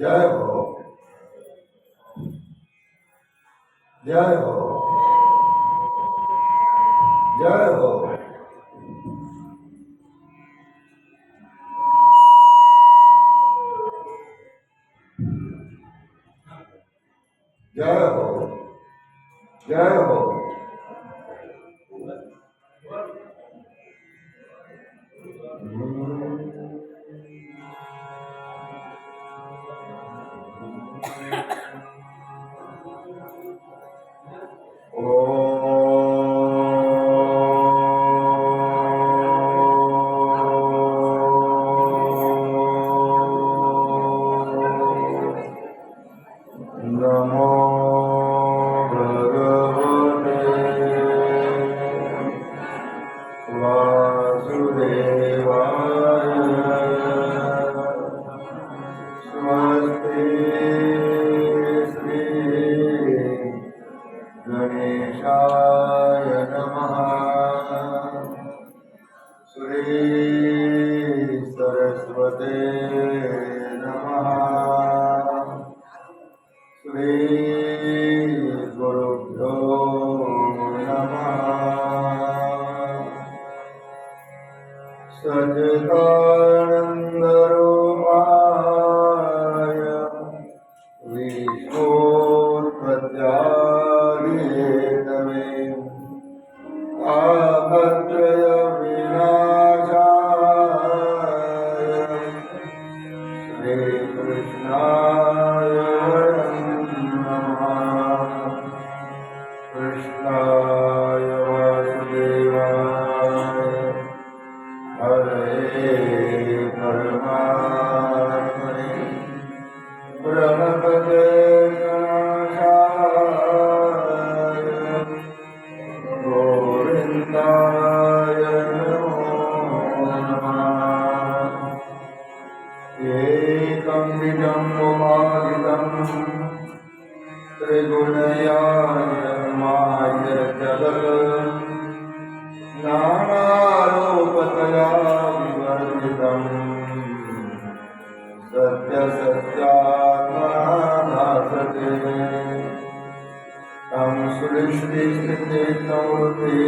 जय हो, जय हो, जय हो, जय हो, जय हो। नमो भगवते वासुदेवाय। स्वस्ति श्री गणेशाय नमः। श्री सरस्वते नमः। श्री गुरुभ्यो नमः। सच्चिदानन्दरूपाय विश्वोत्पत्त्यादिहेतवे तापत्रयविनाशाय श्रीकृष्णाय कृष्णाय वासुदेवाय हरे परमात्मने प्रणतते गणेशाय गोविन्दाय नमो नमः। एकं विजम्बुमादितं त्रिगुणयाय जगत् नानारूपतया विवर्जितं सत्यसत्यात्माभासते। तं सृष्टिस्थित्यवृत्ति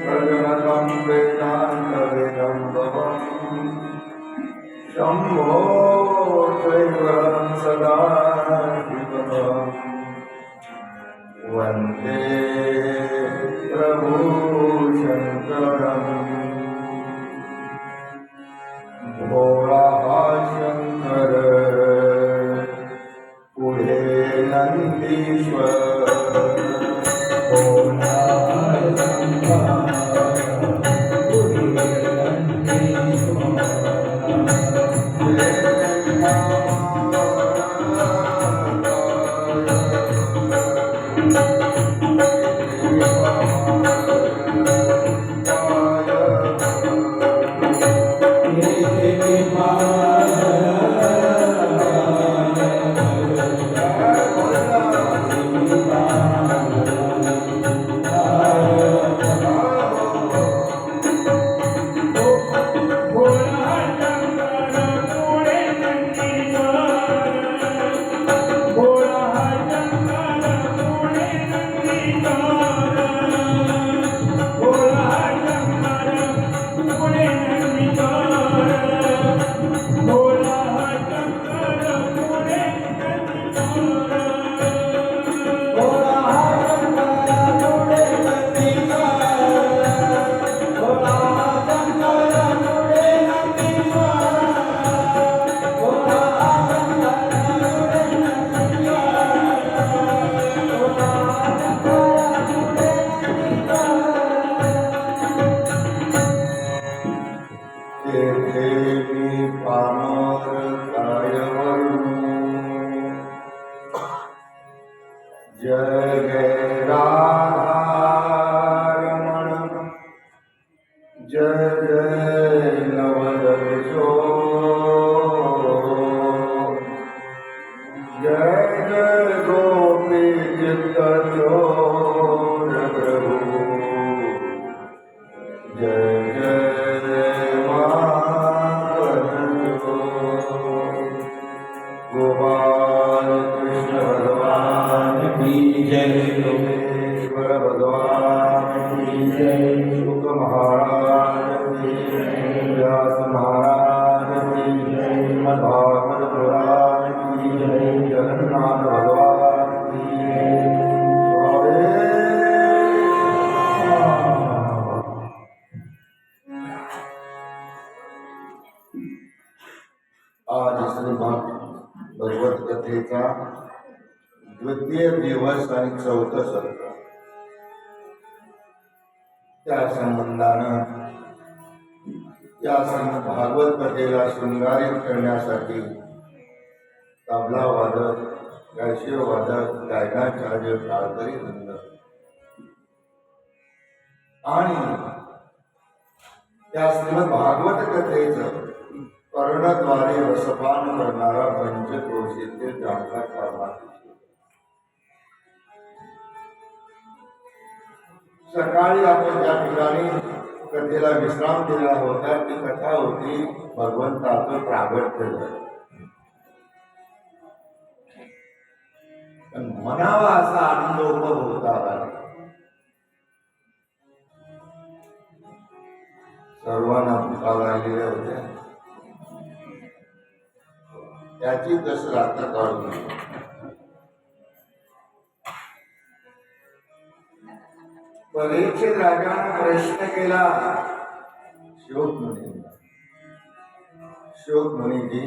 प्रगणकं वेदान्तवेदं भवम् शम्भो शैवं सदा शिवम् वन्दे प्रभु शङ्करम्। भोळा शङ्कर पुढे नन्दीश्वर। भोळा शङ्कर पुढे नन्दीश्वर। जय जय राधारमण जय जय नवदकिशोर जय जय गोपी चित्तचोर प्रभु जय जय माधव गोपाल आज श्रीमद भगवत कथेचा द्वितीय दिवस आणि चौथं सत्र. त्या संबंधानं या भागवत कथेला शृंगारित करण्यासाठी तबला वादक, गायशीर वादक, गायनाचार्य, टाळकरी वृंद आणि त्या श्रीमद भागवत कथेचं कर्णद्वारे रसपान करणारा पंचक्रोशीतील जाणकार परमात्मा. सकाळी आपण ज्या ठिकाणी कथेला विश्राम दिला होता ती कथा होती भगवंताचं प्रागट्य. म्हणावा असा आनंद उपभोगता आला. सर्वांना भुका लागलेल्या होत्या. त्याची दसरात्र काढून परीक्षित राजाने प्रश्न केला शोकमुनींना. शोकमुनीजी,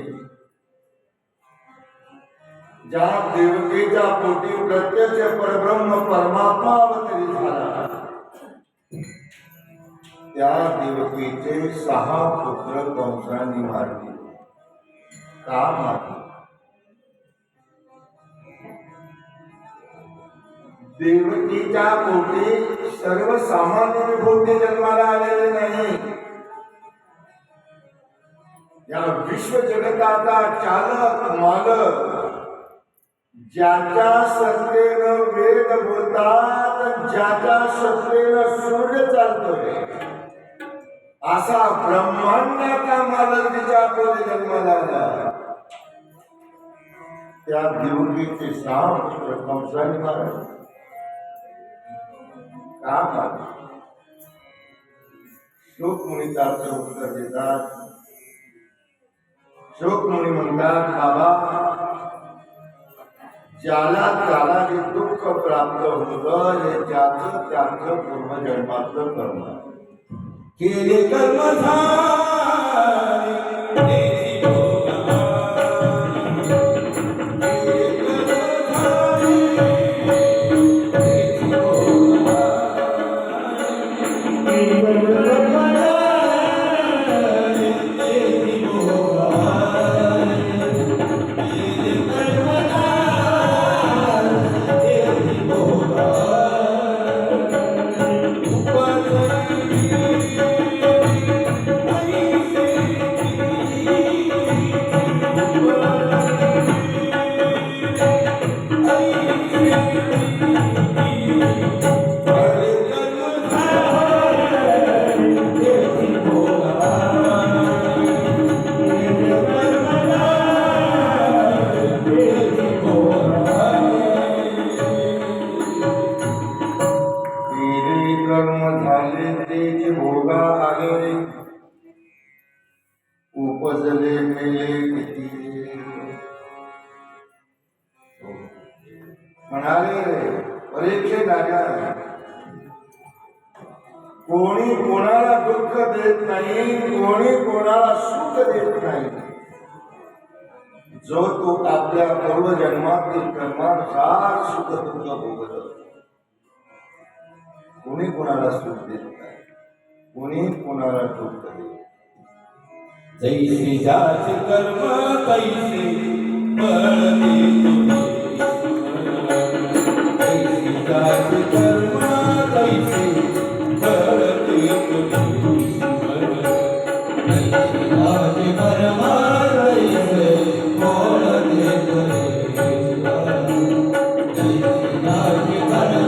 ज्या देवकीच्या पोटी प्रत्यक्ष परब्रह्म परमात्मा अवतरित झाला त्या देवकीचे 6 पुत्र कंसाने मारले. का मारले? देवकीच्या पोटी सर्वसामान्य विभूती जन्माला आलेले नाही. या विश्व जगताचा चालक मालक, ज्याच्या सत्तेनं वेद बोलतात, ज्याच्या सत्तेनं सूर्य चालतोय, असा ब्रह्मांडाचा मालक तिच्या पोटी जन्माला आला. त्या देवकीचे 6 पुत्र कंसाने मारले. का मारले? शोकमुनी त्याचं उत्तर देतात. शोकमुनी म्हणतात, बाबा, ज्याला त्याला जे दुःख प्राप्त होतं हे त्याचं त्याचं पूर्वजन्मातलं कर्म केले. कर्म उपजले मेले किती. म्हणाले परीक्षित राजा, कोणी कोणाला दुःख देत नाही, कोणी कोणाला सुख देत नाही. जो तो आपल्या पूर्वजन्मातील कर्मानुसार सुख दुःख भोगत असतो. कोणी कोणाला सुख देत नाही, कोणी कोणाला दुःख देत. जैसे जाचे कर्म तैसे फळ देतो. जैसे जाचे कर्म तैसे फळ देतो. जैसे जाचे कर्म तैसे फळ देतो. जैसे जाचे कर्म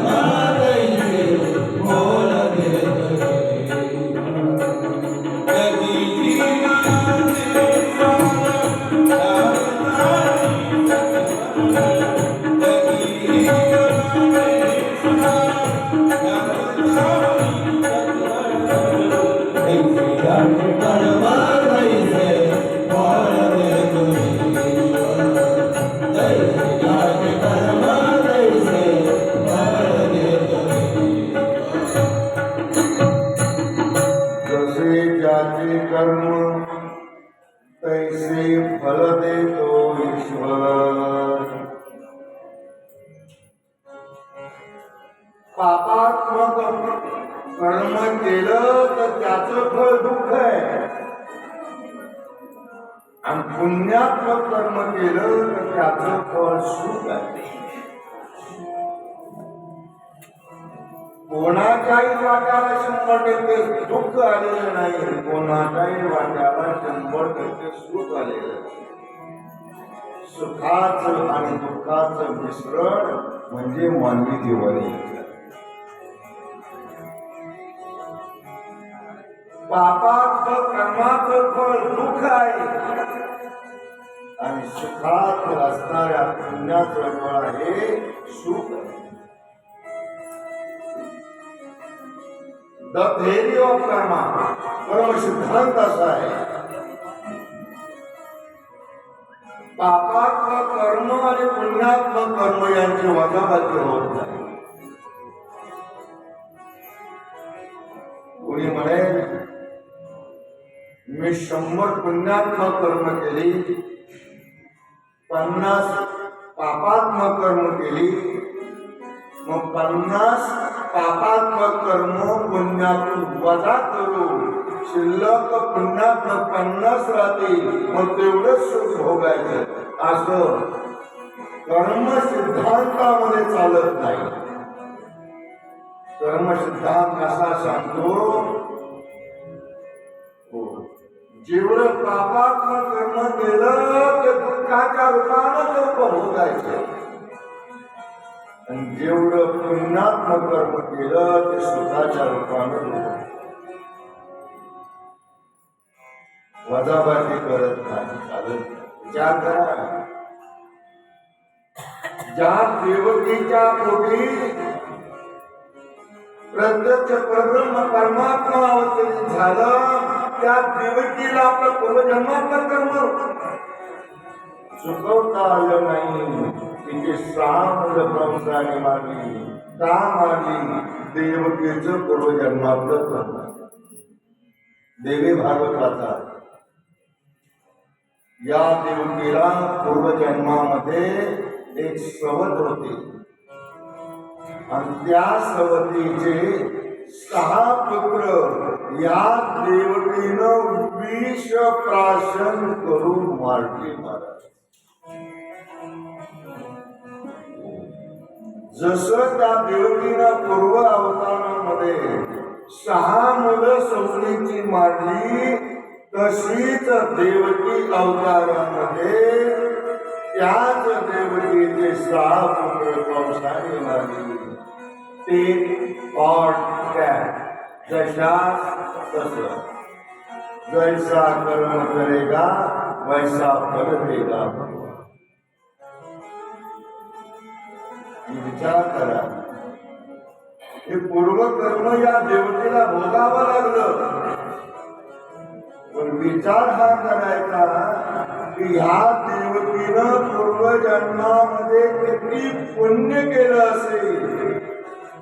तैसे फळ देतो. तैसे फल देतो ईश्वर. पापात्मक कर्म केलं तर त्याचं फळ दुःख आहे आणि पुण्यात्मक कर्म केलं तर त्याचं फळ सुख आहे. कोणाच्याही वाट्याला 100% दुःख आलेलं नाही, कोणाच्याही वाट्याला 100% सुख आलेलं नाही. सुखाचं आणि दुःखाचं मिश्रण म्हणजे मानवी जीवन. पापात्मक कर्माचं फळ दुःख आहे आणि सुखात असणाऱ्या पुण्याचं फळ आहे सुख. द थेअरी ऑफ कर्मा, कर्म सिद्धांत असा आहे, पापात्मक कर्म आणि पुण्यात्मक कर्म यांची वजाबाकी होत नाही. कोणी म्हणेल मी 100 पुण्यात्मक कर्म केली, 50 पापात्मक कर्म केली, मग 50 पापात्मक कर्म पुण्यातून वजा करू, शिल्लक पुण्यात्मक 50 राहतील, मग तेवढंच सुख भोगायचं. असं कर्म सिद्धांतामध्ये चालत नाही. कर्म सिद्धांत कसा सांगतो, जेवढं पापात्मक कर्म केलं ते दुःखाच्या रूपानं ते उपभोगायचं आणि जेवढं पुण्यात्मक कर्म केलं ते सुखाच्या रूपानं वजाबाकी करत नाही, चालत. विचार करा, ज्या देवकीच्या पोटी प्रत्यक्ष परब्रह्म परमात्मा अवतरित झालं, त्या देवकीला आपलं पूर्वजन्मातलं कर्म चुकवता आलं नाही. तिचे 6 मुलं कंसाने मारली. का मारली? देवकीचं पूर्वजन्मातलं कर्म. देवी भागवताचा या देवकीला पूर्वजन्मामध्ये एक सवत होती आणि त्या सवतीचे 6 पुत्र या देवकीनं विष प्राशन करून मारली. महाराज, जसं त्या देवकीनं पूर्व अवतारामध्ये 6 मुलं सवतीची मारली, तशीच देवकी अवतारामध्ये त्याच देवकीचे 6 पुत्र कंसाने मारली. ते पॉट कॅट, जशा तसं, जैसा कर्म करेगा वैसा फल देगा. विचार करा, हे पूर्वकर्म या देवतेला भोगावं लागलं. पण विचार हा करायचा की ह्या देवतीनं पूर्वजन्मामध्ये किती पुण्य केलं असेल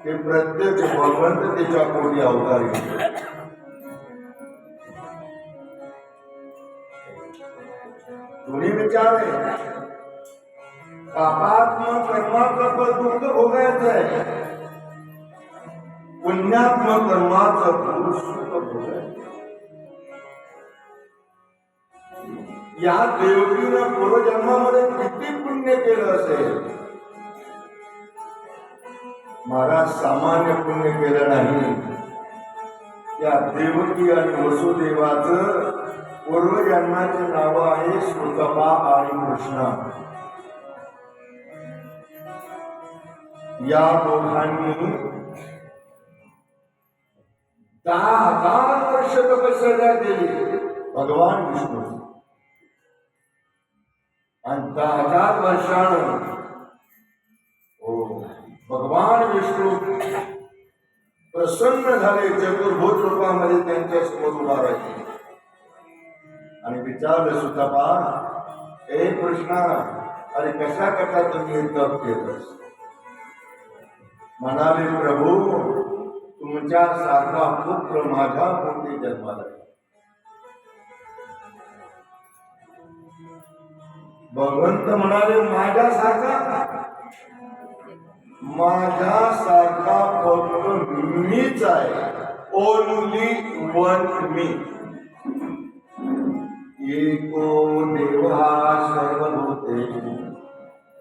की प्रत्येक भगवंत तिच्या पोटी अवतार घेतो. तुम्ही विचार आहे, पापात्मक कर्माचं फळ दुःख भोगायचं आहे, पुण्यात्मक कर्माचं फळ सुख भोगायचं. या देवकीनं पूर्वजन्मामध्ये किती पुण्य केलं असेल. महाराज सामान्य पुण्य केलं नाही. या देवकी आणि वसुदेवाचं पूर्वजन्माचे नाव आहे सुतपा आणि कृष्णा. या दोघांनी 10,000 वर्ष तपश्चर्या केली भगवान विष्णू, आणि 10,000 वर्षानं भगवान विष्णू प्रसन्न झाले. चतुर्भुज रूपामध्ये त्यांच्या समोर उभा राहिले आणि विचारलं, सुतपा, हे कृष्णा, अरे कशा करता तुम्ही तप केलंस? म्हणाले, प्रभू, तुमच्या सारखा पुत्र माझ्या पोटी जन्माला. भगवंत म्हणाले माझ्यासारखा फक्त मीच आहे. ओनली वन मी. एको देवा सर्वभूतेषु.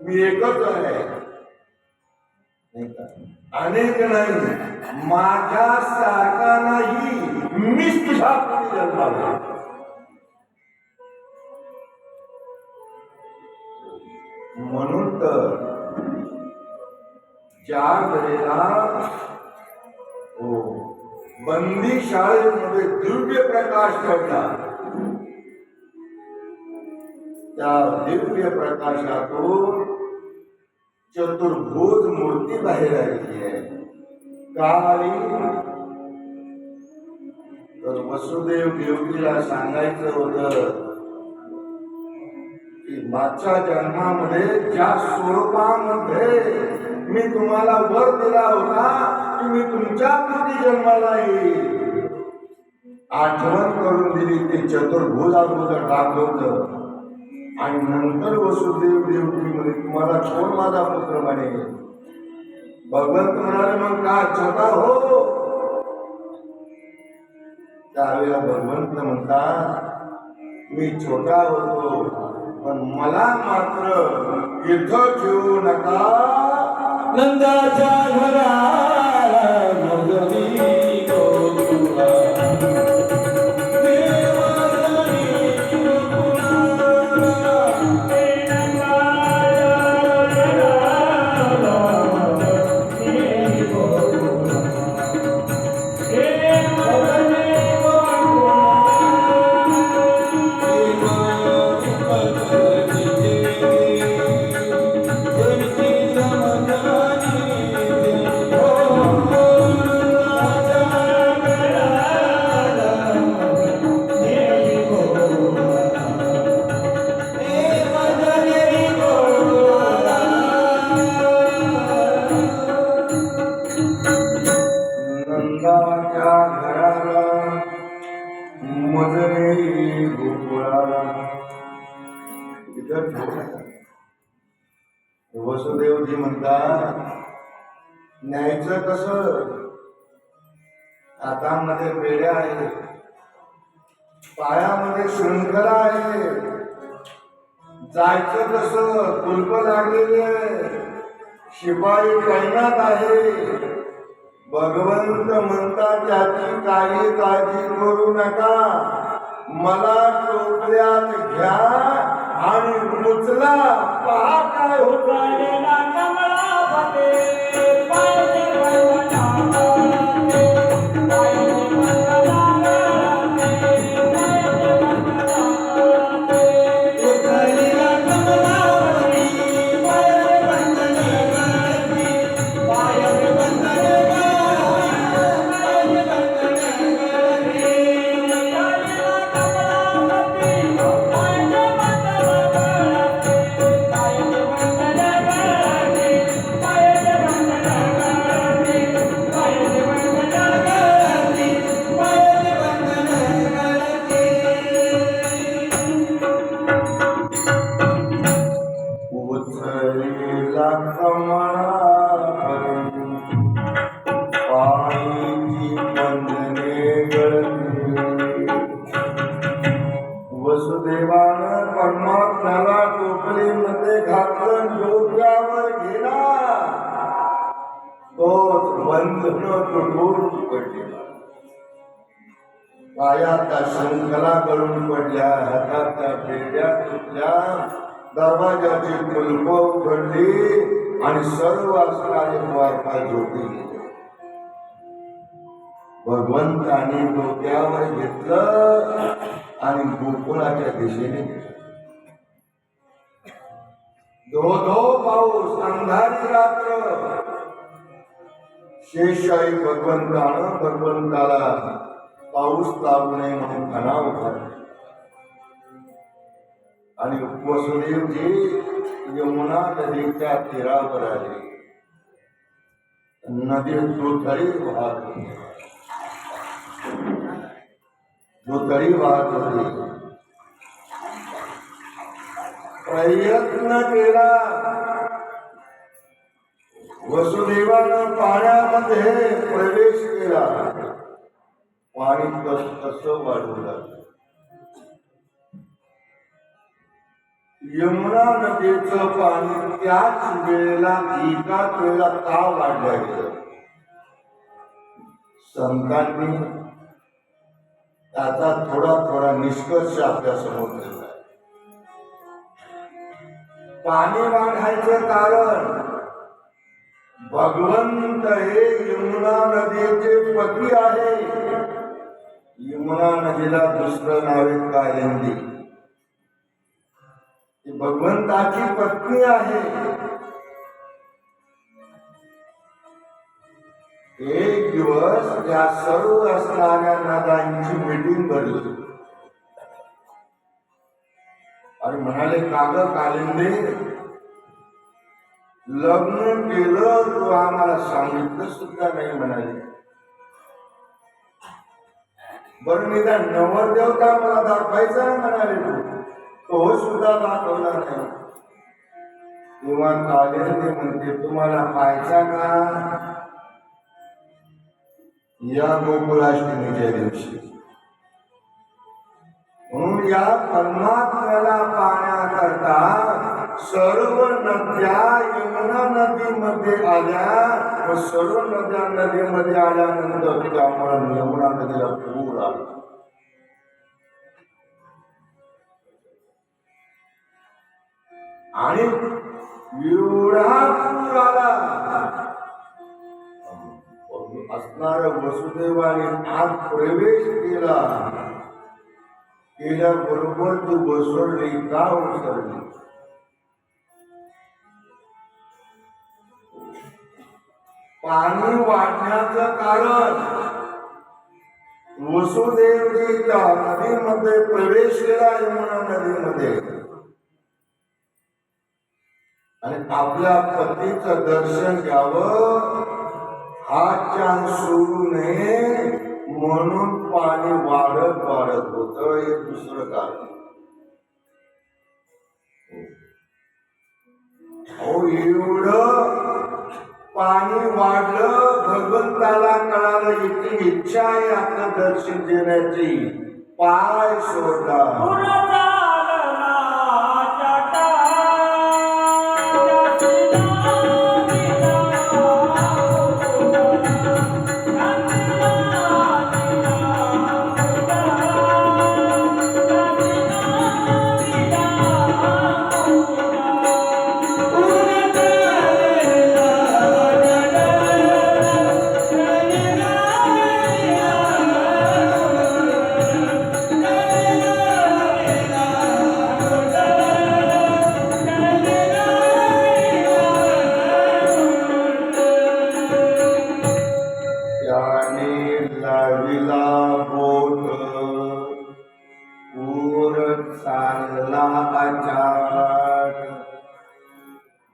मी एकच आहे, नाही का? अनेक नाही. माझ्यासारखा नाही, मीच तुझ्या पोटी जन्माला. म्हणून तर ज्या वेळेला बंदी शाळेमध्ये दिव्य प्रकाश पडला, त्या दिव्य प्रकाशातून चतुर्भुज मूर्ती बाहेर आलेली आहे. का आली? तर वसुदेव देवकीला सांगायचं होतं की मागच्या जन्मामध्ये ज्या स्वरूपामध्ये मी तुम्हाला वर दिला होता की मी तुमच्या पोटी जन्माला येईल, आठवण करून दिली. ते चतुर्भुज अगोदर दाखवलं आणि नंतर वसुदेव देवकी म्हणे तुम्हाला कोण माझा पुत्र म्हणे. भगवंत म्हणाले मग काय छोटा हो. त्यावेळेला भगवंत म्हणतात मी छोटा होतो, पण मला मात्र इथं ठेवू नका. नंदाच्या घराला मगरी गोकुळा. नंदाच्या घराला मजने गोकुळाला. वसुदेवजी म्हणतात न्यायचं कसं? हातामध्ये बेड्या आहे, पायामध्ये शृंखला आहे, जायचं कसं? कुलप लागलेली आहे, शिपाई तैनात आहे. भगवंत म्हणतात त्याची काही काळजी करू नका, मला टोपल्यात घ्या आणि उचला. पहा काय होत. वसुदेवानं परमात्म्याला टोपलीमध्ये घातलं, डोक्यावर गेला, तोच बंधन तुटून पडलेला. पायात त्या शृंखला गळून पडल्या, हातात त्या बेड्या तुटल्या, दरवाजाची कुलप उघडली आणि सर्व असणारे द्वारपाल झोपी गेले. भगवंताने डोक्यावर घेतलं आणि गोकुळाच्या दिशेने धो धो पाऊस, अंधारी रात्र. शेषशाही भगवंताला पाऊस लागू नये म्हणून खणाव उभारले आणि वसुदेवजी यमुना नदीच्या तीरावर आले. नदी दुथडी वाहत होती, दुथडी वाहत होती. प्रयत्न केला. वसुदेवानं पाण्यामध्ये प्रवेश केला. पाणी कसं वाढू लागलं. यमुना नदीचं पाणी त्याच वेळेला एकाच वेळेला का वाढलं गेलं. संतांनी त्याचा थोडा थोडा निष्कर्ष आपल्या समोर ठेवला. पाणी वाढायचं कारण भगवंत हे यमुना नदीचे पती आहे. यमुना नदीला दुसरं नाव आहे कालिंदी. ती भगवंताची पत्नी आहे. एक दिवस या सर्व असणाऱ्या नद्यांची मीटिंग भरली आणि म्हणाले, काग कालिंदे, लग्न केलं तू आम्हाला सांगितलं सुद्धा नाही म्हणाले. बरं निदान नवरदेवता मला दाखवायचा म्हणाले, तो सुद्धा दाखवला नाही. तेव्हा कालिंदे म्हणते, तुम्हाला पाहायचा का या गोकुळाष्टमीच्या दिवशी. म्हणून या परमात्म्याला पाहण्याकरता सर्व नद्या यमुना नदीमध्ये आल्या व सर्व नद्या नदीमध्ये आल्यानंतर त्यामुळे यमुना नदीला पूर आला. आणि एवढा पूर आला असणाऱ्या वसुदेवाने आत प्रवेश केला. केल्याबरोबर ती बसवली का उसरली. पाणी वाढण्याचं कारण वसुदेवजीच्या नदीमध्ये प्रवेश केला यमुना नदीमध्ये आणि आपल्या पतीचं दर्शन घ्यावं हा चान्स सोडू नये म्हणून पाणी वाढत वाढत होत. हे दुसरं कारण. अहो एवढं पाणी वाढलं, भगवंताला कळालं इतकी इच्छा आहे आपलं दर्शन देण्याची. पाय सोडला.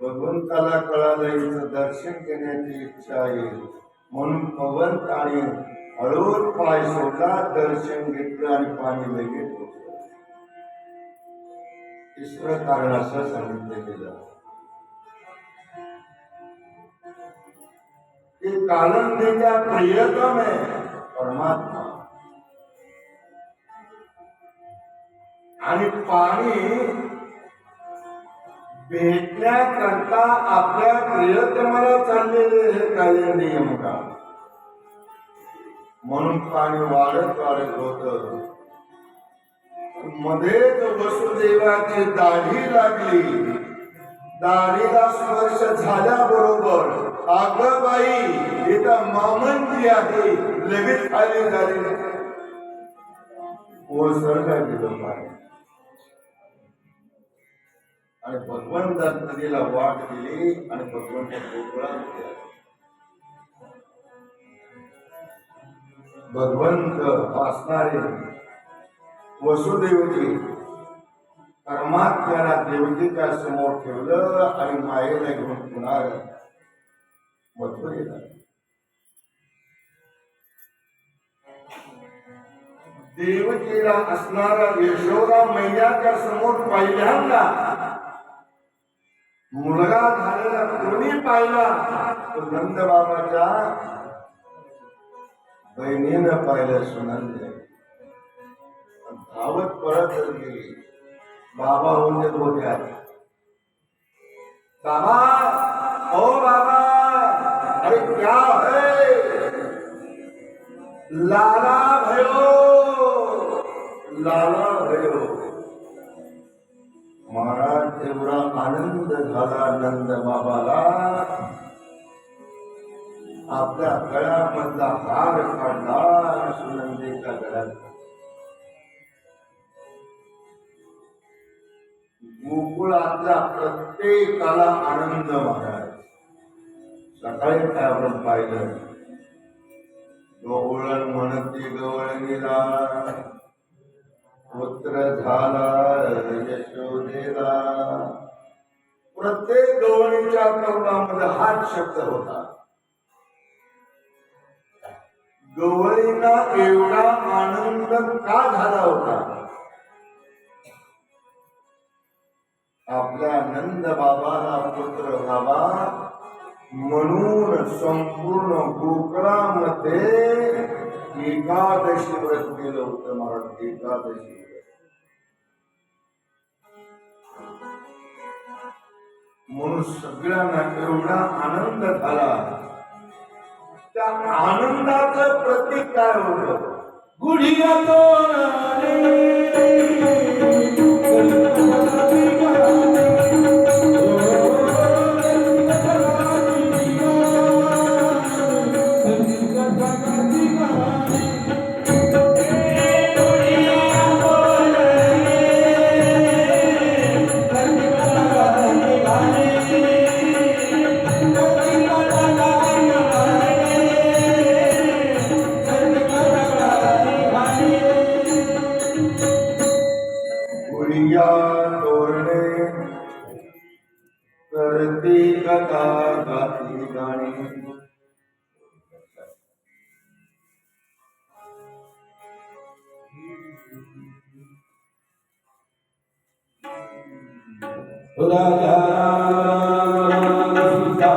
भगवंताला कळालं हिचं दर्शन घेण्याची इच्छा आहे म्हणून भगवंताने हळूच पाय सोडला, दर्शन घेतलं आणि पाणी लगेच होतं. तिसरं कारण असं सांगितलं गेलं की कालिंदीचा प्रियतम आहे परमात्मा आणि पाणी भेटण्याकरता आपल्या प्रियतमाला चाललेले हे कालिंदी यमुना. म्हणून पाणी वाढत वाढत होत. मध्येच वसुदेवाची दाढी लागली. दाढीला स्पर्श झाल्याबरोबर अगं बाई इथं मामंती आहे लगेच खाली झाली. ओसरला गेलं पाणी आणि भगवंत नदीला वाट दिली आणि भगवंत गोकुळात गेला. भगवंत असणारे वसुदेवजी परमात्म्याला देवतेच्या समोर ठेवलं आणि मायेला घेऊन पुन्हा मथुरेला. देवकीला असणारा यशोदा मैयाच्या समोर पहिल्यांदा मुलगा झालेला कोणी पाहिला तो नंद बाबाच्या बहिणीनं पाहिलं सुनंदे धावत परत गेली. बाबा होते बोलल्या बाबा ओ बाबा अरे क्या है लाला भयो लाला भयो. महाराज एवढा आनंद झाला नंद बाबाला आपल्या गळ्यामधला हार काढला सुनंदेच्या गळ्यात. गोकुळातल्या प्रत्येकाला आनंद महाराज. सकाळी काय आपण पाहिलं गवळण म्हणती गवळणीला पुत्र झाला यशोदेला. प्रत्येक गवळणीच्या तोंडामध्ये हाच शब्द होता. गवळींना एवढा आनंद का झाला होता. आपल्या नंद बाबाला पुत्र व्हावा म्हणून संपूर्ण गोकुळामध्ये एकादशी व्रत केलं होतं महाराज. एकादशी म्हणून सगळ्यांना एवढा आनंद झाला. त्या आनंदाचं प्रतीक काय होतं. गुढिया तोरणे गुढिया तोरणे करती कथा गाती गाणी. राजा सीता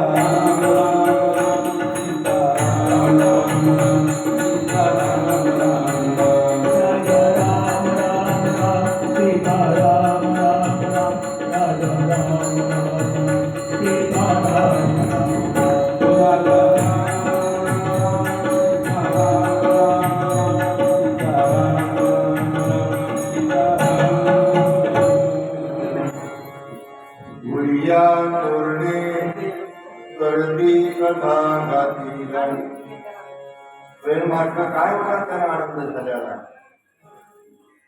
गुढिया तोरणे करती कथा गाती गाणी. प्रेमार्थ काय होता त्याला आनंद झालेला.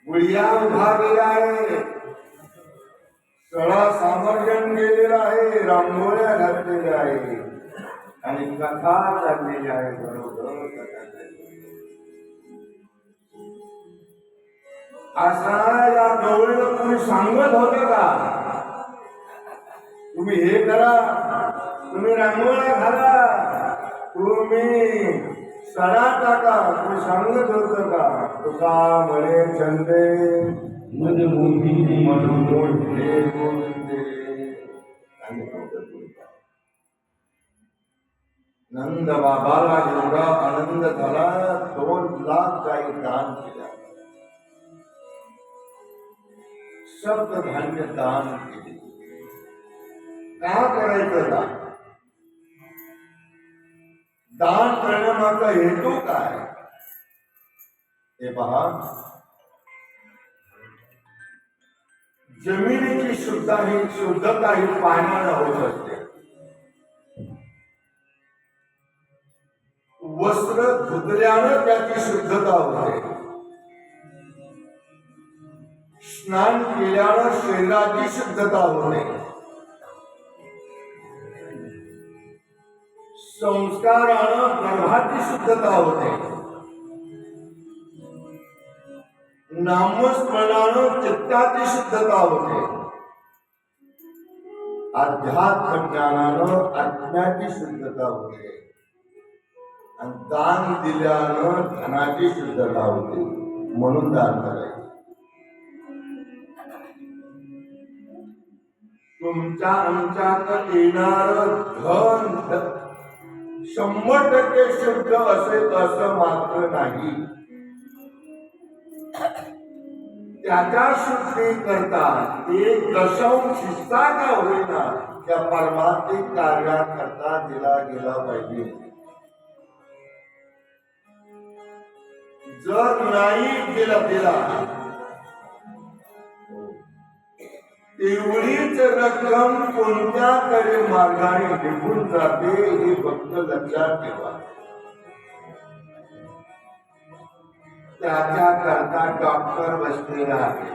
गुढिया उभा गेला आहे. सळा सामर्जन केलेलं आहे. रांगोळ्या घातलेल्या आहे आणि कथा चाललेली आहे. बरोबर कथा चाललेली. असा या गवळीला तुम्ही सांगत होते का तुम्ही हे करा, तुम्ही रांगोळ्या घाला, तुम्ही सणा टाका, तुम्ही सांगत होत का. तुका म्हणे चंदे मन मोहिनी मनोमोहिनी गोविंदे. नंद बाबाला एवढा आनंद झाला 2 लाख गाई दान केल्या. सप्तधान्य दान केले. का करायचं दान. दान करण्यामागचा हेतू काय हे पहा. जमिनीची शुद्धता ही पाण्यानं होत असते. वस्त्र धुतल्यानं त्याची शुद्धता होते. स्नान केल्यानं शरीराची शुद्धता होते. संस्कारानं गर्भाची शुद्धता होते. नामस्मरणानं चित्ताची शुद्धता होते. अध्यात्म ज्ञानानं आत्म्याची शुद्धता होते. आणि दान दिल्यानं धनाची शुद्धता होते. म्हणून दान करायचे. तुमच्या आमच्यात येणार धन 100% शुद्ध असेल असं मात्र नाही. त्याच्या शुद्धी करता एक दशांश हिस्सा का होईना त्या परमार्थिक कार्याकरता दिला गेला पाहिजे. जर नाही दिला तेवढीच रक्कम कोणत्या तरी मार्गाने निघून जाते हे फक्त लक्षात ठेवा. त्याच्या करता डॉक्टर बसलेला आहे,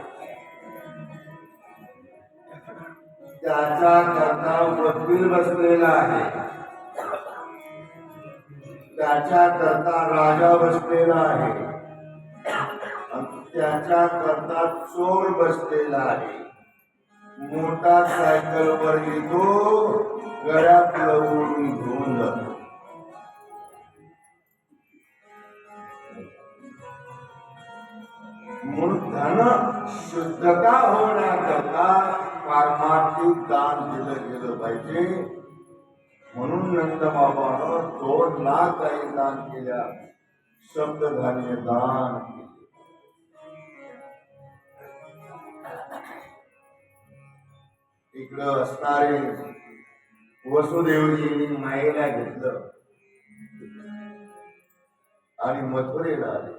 त्याच्या करता वकील बसलेला आहे, त्याच्या करता राजा बसलेला आहे, त्याच्या करता चोर बसलेला आहे. मोटार सायकल वर येतो, गळ्यात लवून घेऊन जातो. म्हणून धन शुद्धता होण्याकरता पारमार्थिक दान दिलं गेलं पाहिजे. म्हणून नंद बाबानं 2 लाख काही दान केल्या, शब्दधान्य दान केले. इकडं असणारे वसुदेवजींनी मायेला घेतलं आणि मथुरेला आले.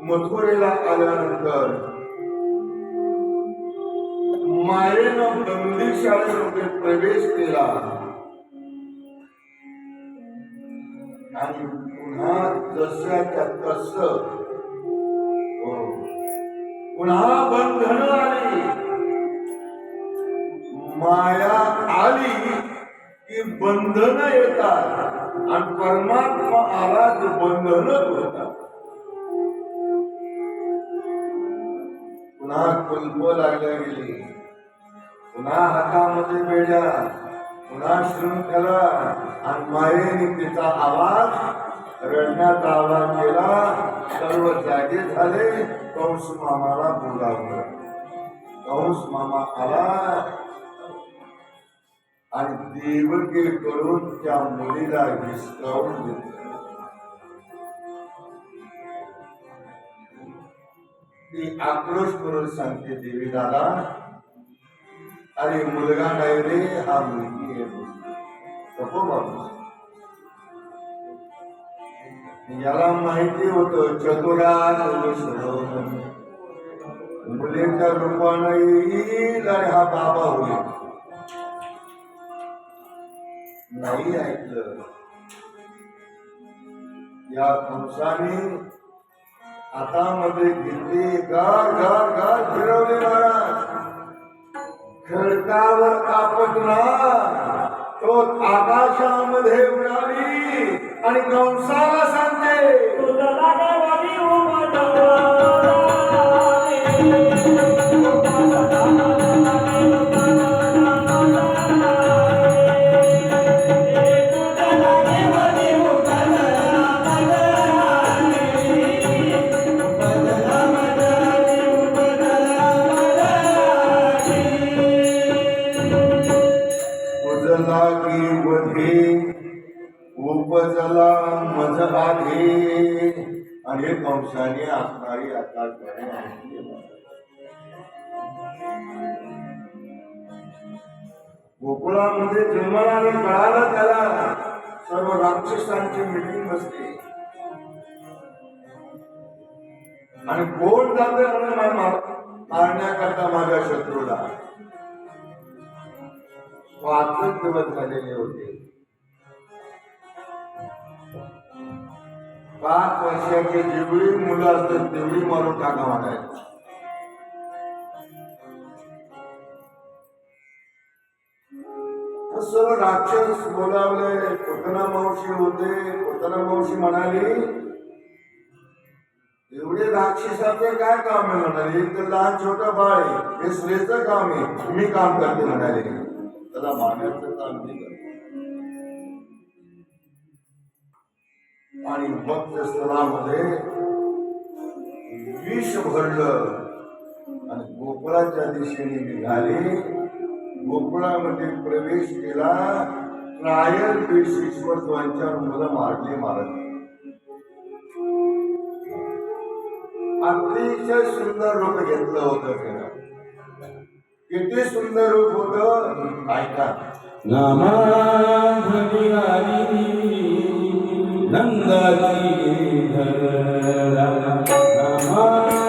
मथुरेला आल्यानंतर मायेनं बंदीशाळेमध्ये प्रवेश केला आणि पुन्हा जशाच्या तसं पुन्हा बंधन आली. माया आली की बंधन येतात आणि परमात्मा आला की बंधनच होतात. पुन्हा कुलप लागल्या गेली, पुन्हा हातामध्ये बेड्या, पुन्हा शृंखला आणि मायेने तिचा आवाज, रडण्याचा आवाज केला. सर्व जागे झाले. कंस मामाला बोलावलं. कंस मामा आला आणि देवकी करून त्या मुलीला हिसकावून घेतलं. ती आक्रोश करून सांगते, देवी दादा, अरे मुलगा नाही रे, हा मुलगी आहे. नको बाबू. याला माहिती होतं चतुरात मुलीच्या रूपानं येईल आणि हा बाबा होईल. नाही ऐकलं. या कंसाने हातामध्ये घेतली, गार गार गार फिरवले. महाराज खडकावर आपटला, तो आकाशामध्ये उडाली आणि कंसाला सांगते, उपजला मज आधी. आणि हे कंसाने असणारी आकाशवाणी. गोकुळामध्ये जन्माला कळालं त्याला, सर्व राक्षसांची मीटिंग बसते आणि कोण जाते मारण्याकरता माझ्या शत्रूला. 5 दिवस झालेले होते. 5 वर्षाची जेवढी मुलं असतात तेवढी मारून टाका म्हणायचं. सर्व राक्षस बोलावले. पुतना मावशी होते. पुतना मावशी म्हणाली, एवढे राक्षसाचं काय काम आहे म्हणाले, एक तर लहान छोटं बाळ आहे, हे स्त्रीचं काम आहे, मी काम करते म्हणाले. त्याला मारण्याचं काम मी करते. आणि भक्त स्थळामध्ये विष भरलं आणि गोकुळाच्या दिशेने निघाली. गोकुळामध्ये प्रवेश केला. ट्रायल बेसिसवर 2-4 मुलं मारली मारत. अतिशय सुंदर रूप घेतलं होतं त्यानं. किती सुंदर रूप होतं ऐका. नामाधनी आली नंदाची घरा नामाधनी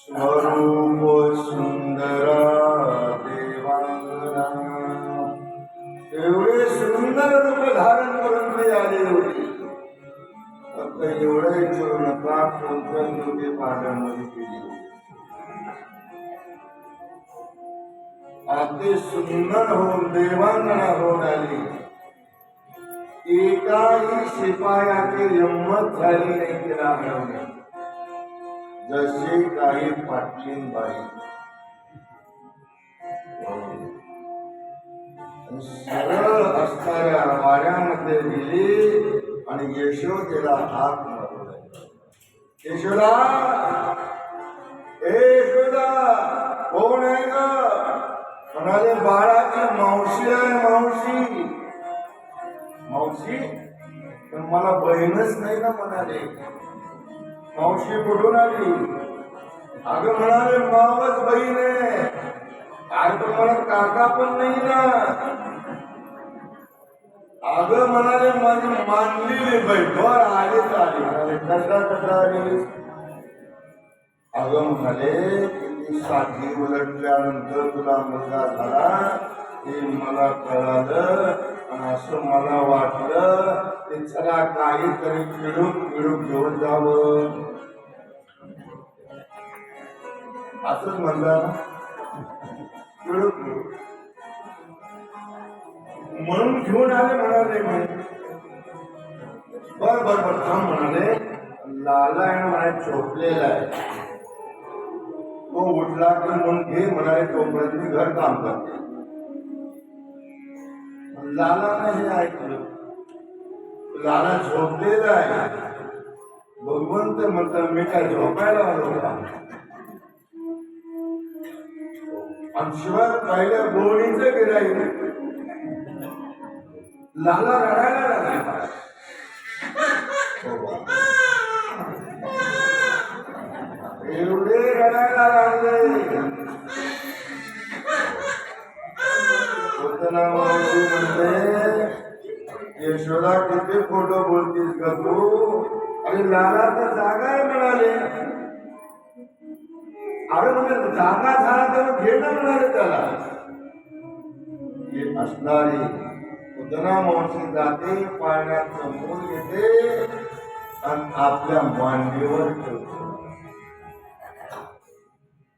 स्वरूप सुंदरा देवांगना. एवढे सुंदर रूप धारण करून ते आले होते. फक्त एवढं विचारू नका कोणत्या नृत्य पाहण्यामध्ये केली. अति सुंदर होऊन देवांगना होऊन आली. एकाही शिपायाची हिंमत झाली नाही तिला मिळवणे. जसे काही पाटलीन बाई सरळ असणाऱ्या वाड्यामध्ये गेली आणि यशोदेला हात मारला. यशोदा, ए यशोदा, कोण आहे ग? म्हणाले बाळाची मावशी आहे. मावशी मावशी पण मला बहीणच नाही ना. म्हणाले मावशी कुठून आली? अगं म्हणाले मावच बहीण आहे. अरे पण मला काका पण नाही ना. अगं म्हणाले माझी मानलेली बहीण. बर आलीच आली. म्हणाले कसा आली? अगं म्हणाले किती 60 उलटल्यानंतर तुला मुलगा झाला हे मला कळालं. आणि असं मला वाटलं ते चला काहीतरी मिळून घेऊन जावं. असंच म्हणलं म्हणून घेऊन आले. म्हणाले बर बर बर थांब. म्हणाले लाला आहे म्हणाले झोपलेला आहे. तो उठला की म्हणून घे. म्हणाले तोपर्यंत मी घर काम करते. लाला हे ऐकलं. लाला झोपलेला आहे. भगवंत म्हणतात मी काय झोपायला आलो का? आणि शिवाय पहिल्या गोळीचं गिराईक. लाला रडायला लागला. एवढे रडायला लागले. मावशी म्हणते यशोदा किती खोटं बोलतीस का तू? अरे लाला तर जागा आहे म्हणाले. अरे म्हणजे जागा झाला तर घेणं म्हणाले त्याला. हे असणारी उदना मावशी जाते, पाण्याचं मूल घेते आणि आपल्या मांडीवर ठेवते.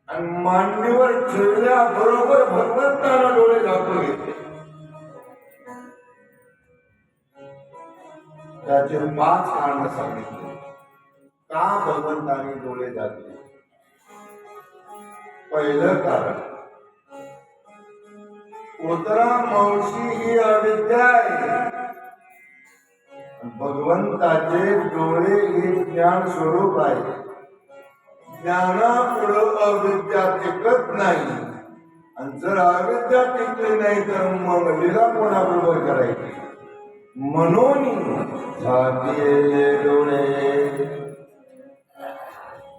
आणि मांडीवर ठेवल्याबरोबर भगवंताला डोळे झाकून घेते. त्याचे 5 कारण सांगितले का भगवंताने डोळे झाकले. पहिलं कारण, उदरा मावशी ही अविद्या आहे. भगवंताचे डोळे हे ज्ञान स्वरूप आहे. ज्ञानापुढं अविद्या टिकत नाही. आणि जर अविद्या टिकली नाही तर मग लीला कोणाबरोबर करायची. म्हणून झाकिले डोळे.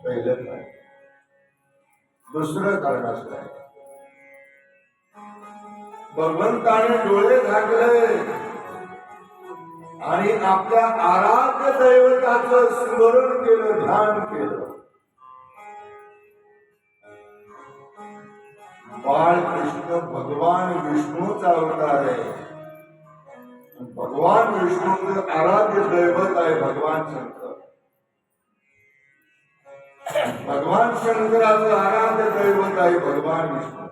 पहिलं कारण. दुसरं कारण असं आहे, भगवंताने डोळे झाकले आणि आपल्या आराध्य दैवताचं स्मरण केलं, ध्यान केलं. बाळकृष्ण भगवान विष्णूचा अवतार आहे. भगवान विष्णूचं आराध्य दैवत आहे भगवान शंकर. भगवान शंकराचं आराध्य दैवत आहे भगवान विष्णू.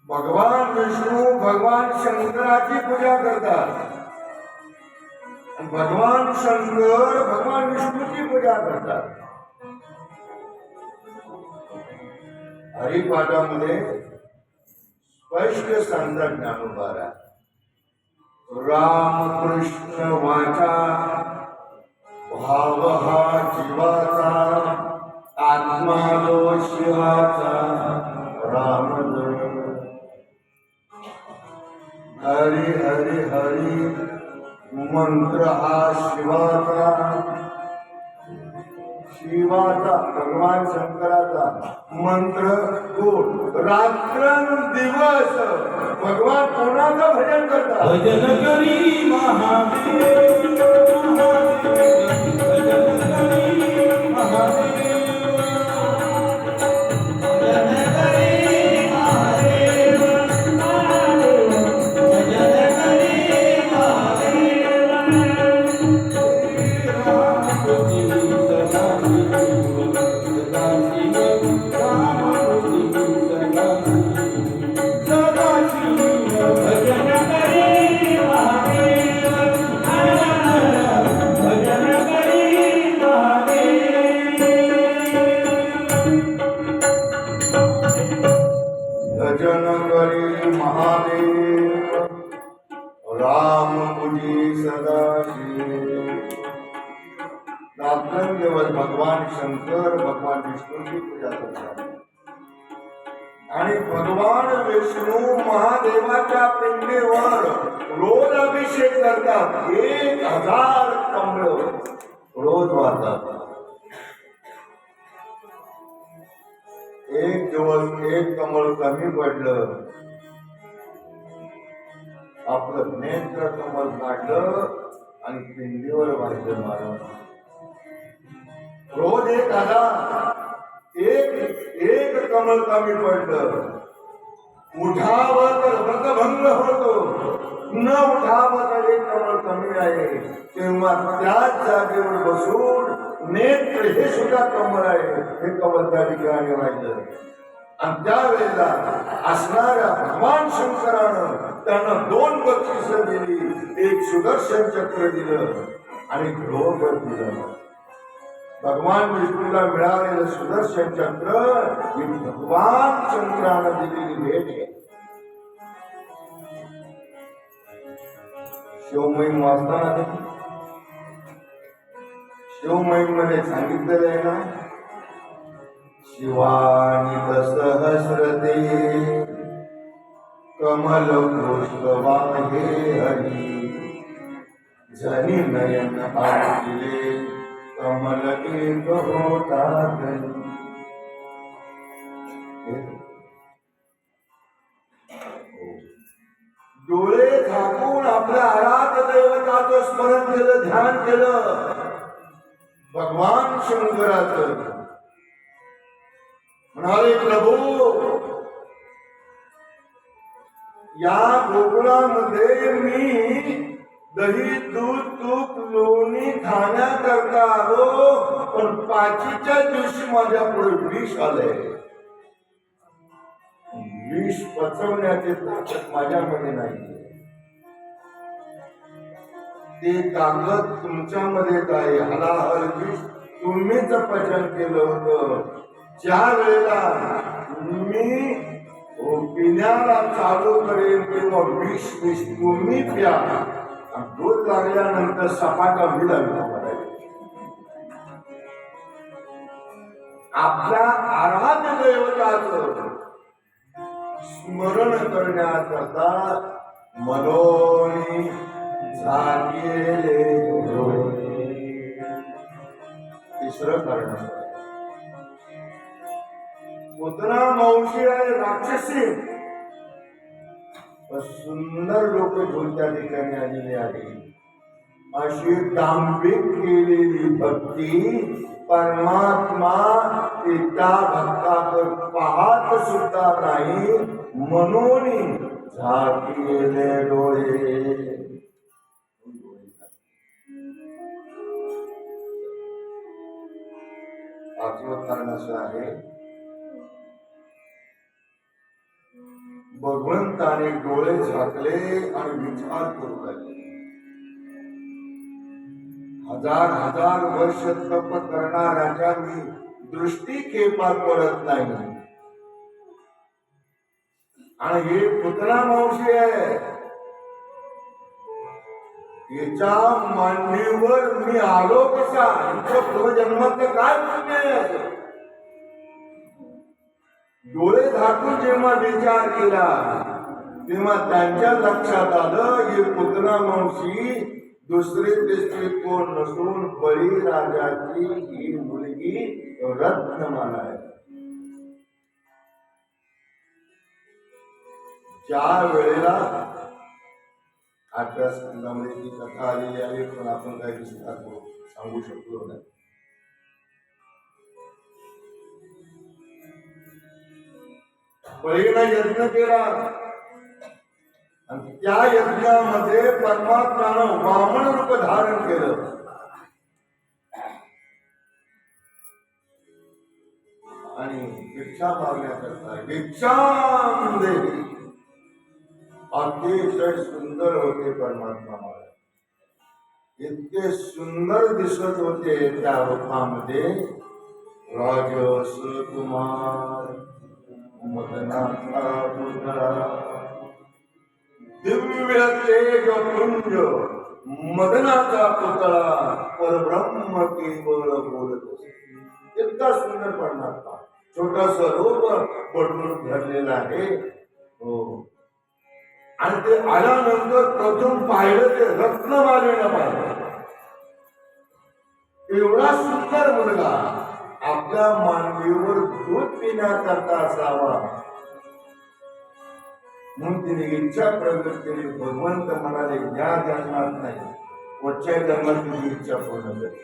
भगवान विष्णू भगवान शंकराची पूजा करतात. भगवान शंकर भगवान विष्णूची पूजा करतात. हरिपाठामध्ये स्पष्ट सांगतात ज्ञानोबारा, रामकृष्ण वाचा भाव हा जीवाचा, आत्मा तो शिवाचा, राम हरी हरी हरी मंत्र हा शिवाचा. शिवाचा भगवान शंकराचा मंत्र गोड. रात्रंदिवस भगवान कोणाचं भजन करतात? भजन करी महादेव महादेव, भजन करी महादेव. भजन करी महादेव, राम पूजी सदाशिव. रात्रंदिवस भगवान शंकर भगवान विष्णूची पूजा करतात. आणि भगवान विष्णू महादेवाच्या पिंडीवर रोज अभिषेक करतात. 1000 कमळ रोज वाहतात. एक दिवस एक कमळ कमी पडलं, आपलं नेत्र कमळ काढलं आणि पिंडीवर वाहिलं मारून. रोज 1000. एक कमळ कमी पडलं, उठावं तर व्रतभंग होतो, न उठावं तर एक कमळ कमी आहे. तेव्हा त्याच जागेवर बसून नेत्र हे सुद्धा कमळ आहे, हे कमळ त्या ठिकाणी वाहिलं. आणि त्यावेळेला असणाऱ्या भगवान शंकरानं त्यांना 2 बक्षिसं दिली. एक सुदर्शन चक्र दिलं आणि ध्रुव दिलं. भगवान विष्णूला मिळालेलं सुदर्शन चक्र ही भगवान शंकरानं दिलेली भेट आहे. शिवमहिम वाचताना शिवमहिम मध्ये सांगितलेलं आहे ना, शिवानित सहस्रते कमल पुष्पवाहे हरी, जनी नयन आले कमल एक होता धनी. डोळे झाकून आपल्या आराध्य दैवताचं स्मरण केलं, ध्यान केलं, भगवान शंकराचं. म्हणाले, प्रभू, या गोकुळामध्ये मी दही, दूध, तूप, लोणी खाण्याकरता आलो, पण पाचीच्या दिवशी माझ्या पुढे विष आलंय. विष पचवण्याचे ताकद माझ्यामध्ये नाही. ते ताकद तुमच्यामध्येच आहे. हलाहल विष तुम्हीच पचन केलं होतं. ज्या वेळेला मी पिण्याला चालू करेन तेव्हा विष विष तुम्ही प्या. दूध लागल्यानंतर सपाटा होईल. आपल्या आराध्य दैवताचं स्मरण करण्याकरता मनोनी झाकेले डोळे. तिसरं कारण पुतना मावशी आहे राक्षसी, सुंदर लोक घेऊन त्या ठिकाणी आलेले आहे. अशी दांभिक केलेली भक्ती परमात्मा त्या भक्ताकडे पाहत सुद्धा नाही. म्हणून झाकेले डोळे. पाचवं कारण असं आहे, भगवंताने डोळे झाकले आणि विचार करू लागले. हजार हजार वर्ष तप करणाऱ्याच्या मी दृष्टिक्षेपात पडत नाही. आणि हे पुतना मावशी आहे, याच्या मांडीवर मी आलो कसा? यांच्या पूर्वजन्माचं काय पुण्य आहे? डोळे झाकून जेव्हा विचार केला तेव्हा त्यांच्या लक्षात आलं, ही पुतना मावशी दुसरे तिसरे कोण नसून बळीराजाची ही मुलगी रत्नमाला आहे. ज्या वेळेला आठव्या स्कंदामध्ये ती कथा आलेली आहे, पण आपण काही विस्तार सांगू शकलो नाही. बळीनं यज्ञ केला आणि त्या यज्ञामध्ये परमात्म्यानं वामन रूप धारण केलं. आणि भिक्षा मागण्याकरता भिक्षाम देवी. अतिशय सुंदर होते परमात्मा महाराज, इतके सुंदर दिसत होते त्या रूपामध्ये. राजस कुमार मदनाचा पुतळा, दिव्य तेज पुंज मदनाचा पुतळा, परब्रह्म केवळ बोलत. इतका सुंदर परमात्मा, छोटस रूप पटवून धरलेला आहे. हो, आणि ते आल्यानंतर प्रथम पाहिलं ते रत्नमालेनं पाहिलं. एवढा सुंदर मुलगा आपल्या मांडीवर दूध पिण्याकरता असावा म्हणून तिने इच्छा प्रगट केली. भगवंत म्हणाले, या जन्मात नाही, पुढच्या जन्मात तुझी इच्छा पूर्ण करेल.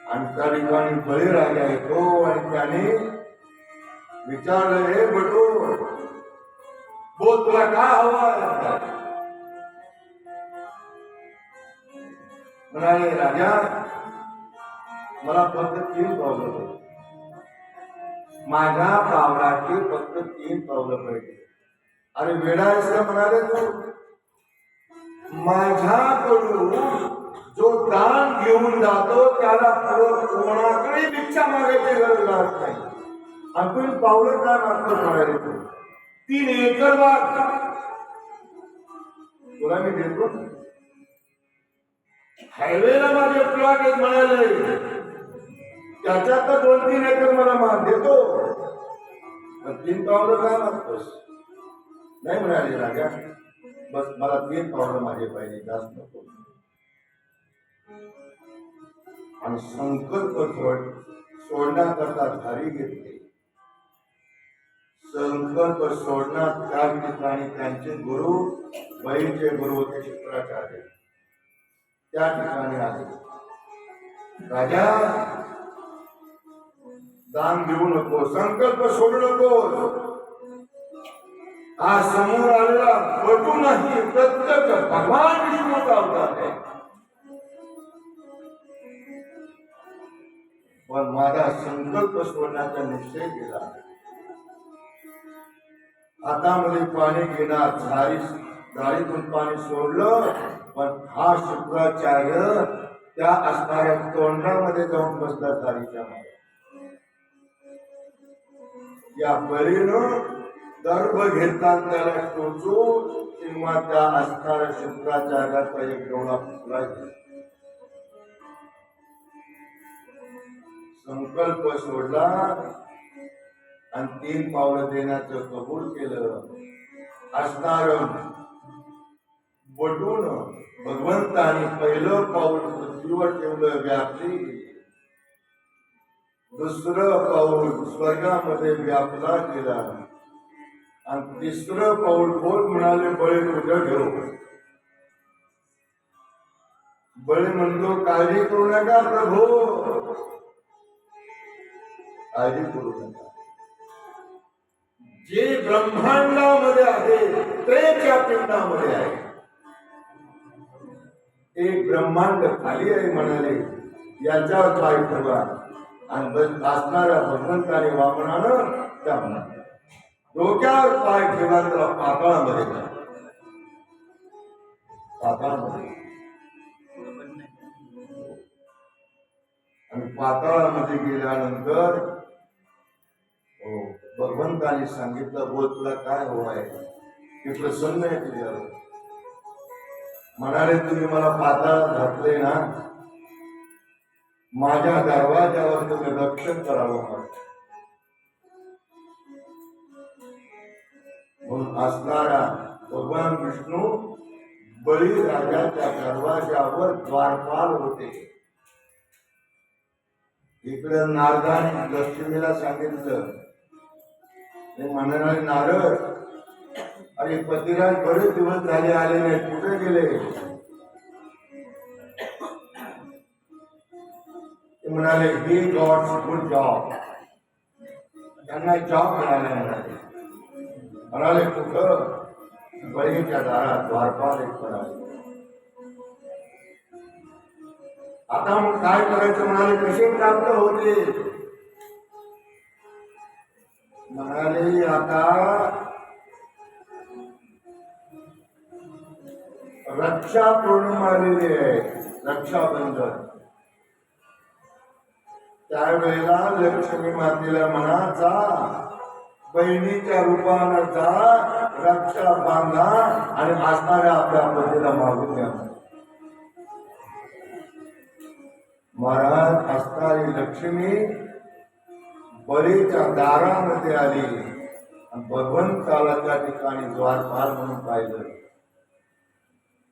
आणि त्या ठिकाणी बळीराजा येतो आणि त्याने विचारलं, हे बटू, बोल तुला काय हवं? म्हणाले, राजा मला फक्त 3 पावलं पाहिजे. माझ्या पावलाची फक्त 3 पावलं पाहिजे. अरे वेडा आहेस का? म्हणाले, तू माझ्याकडून जो दान घेऊन जातो त्याला कोणाकडे भिक्षा मागायची गरज लागत नाही. आणि तुम्ही पावलं का मागतो? म्हणाले, तू 3 एकर बाग तुला मी देतो. हायवेला माझे प्लॉट आहेत म्हणाले, त्याच्यात तर 2-3 एकर मला माग देतो. 3 पावलं काय मागतोस? नाही म्हणाले, राजा बस मला 3 पावलं माझे पाहिजे, जास्त नको. आणि संकल्प सोडण्याकरता धारी घेतले. संकल्प सोडणार त्या ठिकाणी त्यांचे गुरु बळीचे गुरु होते शुक्राचार्य त्या ठिकाणी आले. राजा दान देऊ नको, संकल्प सोडू नको. हा समोर आलेला बटू नाही, प्रत्यक्ष भगवान विष्णूचा अवतार आहे. पण माझा संकल्प सोडण्याचा निश्चय केला. हातामध्ये पाणी घेणार, झाडीतून पाणी सोडलं, पण हा शुक्राचार्य त्या असणाऱ्या तोंडामध्ये जाऊन बसला झाडीच्या मध्ये. या बळीनं गर्भ घेताना त्याला टोचून किंवा त्या असणाऱ्या शुक्राचार्याचा एक डोळा फुटला. संकल्प सोडला आणि 3 पावलं देण्याचं कबूल केलं. असणार बटून भगवंतानी पहिलं पाऊल पृथ्वीवर ठेवलं, व्यापली. दुसरं पाऊल स्वर्गामध्ये व्यापला गेला आणि तिसरं पाऊल बोल म्हणाले, बळी तुझं ठेव. बळी म्हणतो, काळजी करू नका प्रभू, काळजी करू नका. जे ब्रह्मांडामध्ये आहे तेच या पिंडामध्ये आहे. एक ब्रह्मांड खाली आहे म्हणाले, याच्यावर पाय ठेवा. आणि असणाऱ्या भगवंताने वामनानं त्या डोक्यावर पाय ठेवा, त्याला पाताळामध्ये जा. पाताळामध्ये आणि पाताळामध्ये गेल्यानंतर भगवंताने सांगितलं, बोल तुला काय हवं आहे. ते प्रसन्न आहे तुझ्यावर. म्हणाले, तुम्ही मला पाताळात घातले ना, माझ्या दरवाजावर तुम्ही रक्षण करावं. म्हणून असणारा भगवान विष्णू बळी राजाच्या दरवाजावर द्वारपाल होते. इकडे नारदाने लक्ष्मीला सांगितलं, म्हणाले, नारद, अरे पतिराज बरेच दिवस झाले आले नाही, कुठे गेले. ते म्हणाले, ही गॉड्स गुड जॉब. त्यांना जॉब मिळाले. म्हणाले कुठं. बळीच्या दारात द्वारपाल एक म्हणाले. आता मग काय करायचं म्हणाले, कसे प्राप्त होते. म्हणाले, आता रक्षा पौर्णिमा आलेली आहे, रक्षाबंधन. त्यावेळेला लक्ष्मी मातेला म्हणा, जा बहिणीच्या रूपानं जा, रक्षा बांधा आणि असणाऱ्या आपल्या पतीला मागून द्या. महाराज, असणारी लक्ष्मी बळीच्या दारामध्ये आली आणि भगवंताला त्या ठिकाणी द्वारपाल म्हणून पाहिलं.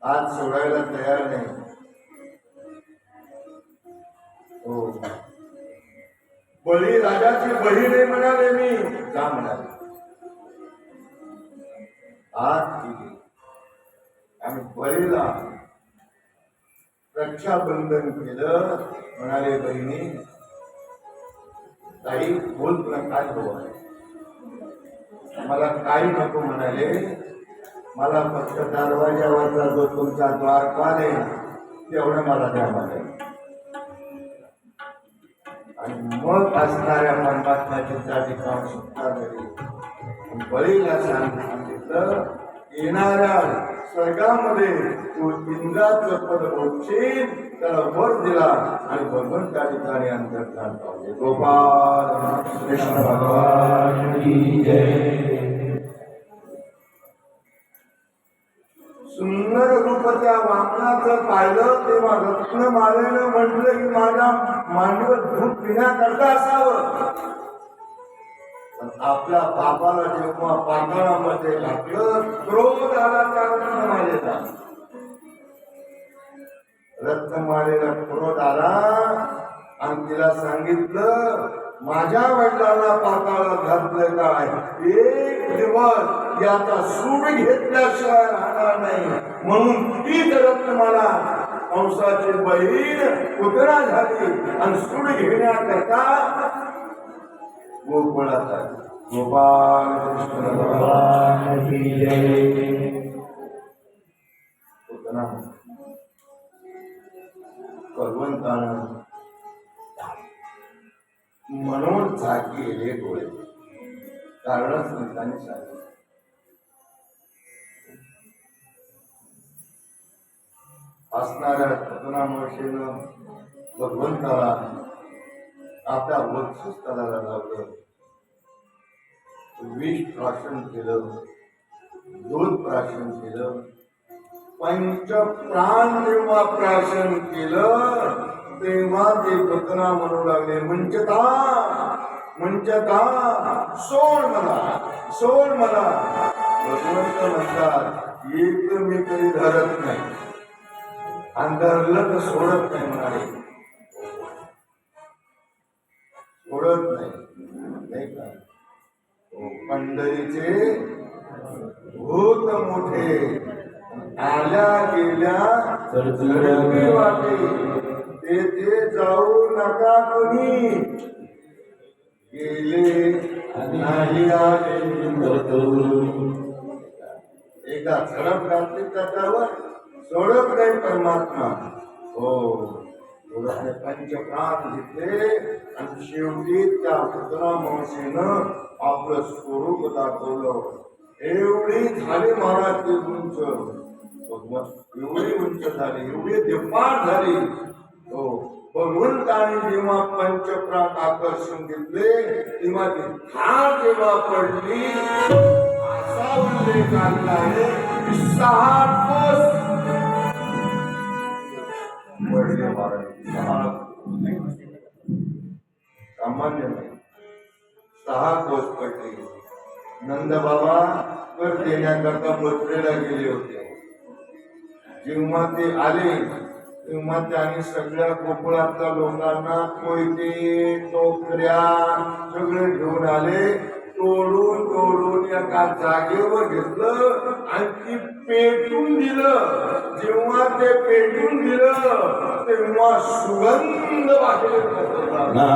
आज सोडायला तयार नाही. हो, बळी राजाची बहीण आहे म्हणाले, मी जा म्हणाले. आज गेली आणि बळीला रक्षाबंधन केलं. म्हणाले, बहिणी ताई, बोल तुला काय हवं आहे. मला काही नको म्हणाले, मला फक्त दरवाजावरचा जो तुमचा द्वारपाल आहे तेवढं मला द्या म्हणाले. आणि मग असणाऱ्या परमात्म्याची त्या ठिकाणी सुटका झाली. बळीला सांगितलं, येणाऱ्या स्वर्गामध्ये तू इंद्राचं पद होशील. त्याला वर दिला आणि भगवंत त्या ठिकाणी अंतर्धान पावले. गोपाल कृष्ण भगवान की जय. सुंदर रूप त्या वामनाचं पाहिलं तेव्हा रत्नमालेनं म्हटलं की माझ्या मांडीवर दूध पिण्याकरता असावं. पण आपल्या बापाला जेव्हा पाताळामध्ये घातलं, क्रोध आला त्या रत्नमालेला. रत्नमालेला क्रोध आला आणि तिला सांगितलं, माझ्या वडिलांना पाताळात घातलं काय, एक दिवस याचा सूड घेतल्याशिवाय राहणार नाही. म्हणून ती जरत मला कंसाची बहीण पुतळा झाली आणि सूड घेण्याकरता गोकुळात आली. गोपाल कृष्ण भगवान की जय. पुतना भगवंतानं म्हणून झाकेले डोळे, कारण संतांनी सांगितलं असणाऱ्या पुतना मावशीनं भगवंताला आपल्या वक्षस्थळाला लावलं, विष प्राशन केलं, दूध प्राशन केलं, पंच प्राण जेव्हा प्राशन केलं तेव्हा ते पुतना म्हणू लागले, मंचता मंचता सोड मला, सोड मला. भगवंत म्हणतात, एक मी कधी धरत नाही आणि धरलं तर सोडत नाही म्हणाले, सोडत नाही का. पंढरीचे भूत मोठे, आल्या गेल्या झडपी वाटे, तेथे जाऊ नका कुणी, गेले नाही आले. एकदा झडप घातली त्याच्यावर सोडत नाही परमात्मा. हो, पंचप्राण घेतले आणि शेवटी त्या पुतना मावशीनं आपलं स्वरूप दाखवलं. एवढी झाली महाराज ते उंच, एवढी उंच झाली, एवढी दिपाट झाली. हो, भगवंताने जेव्हा पंचप्राण आकर्षण घेतले तेव्हा ती ठार जेव्हा पडली, असा उल्लेख आलेला आहे की 6 कोस पडले महाराज. 6 सामान्य नाही, 6 कोस पडले. नंद बाबा कर देण्याकरता बसलेला गेले होते. जेव्हा ते आले तेव्हा त्यांनी सगळ्या गोकुळातल्या लोकांना कोयते टोकऱ्या सगळे घेऊन आले. तोडून तोडून एका जागेवर घेतलं आणि ती पेटून दिलं. जेव्हा ते पेटून दिलं तेव्हा सुगंध बाहेर पसरला.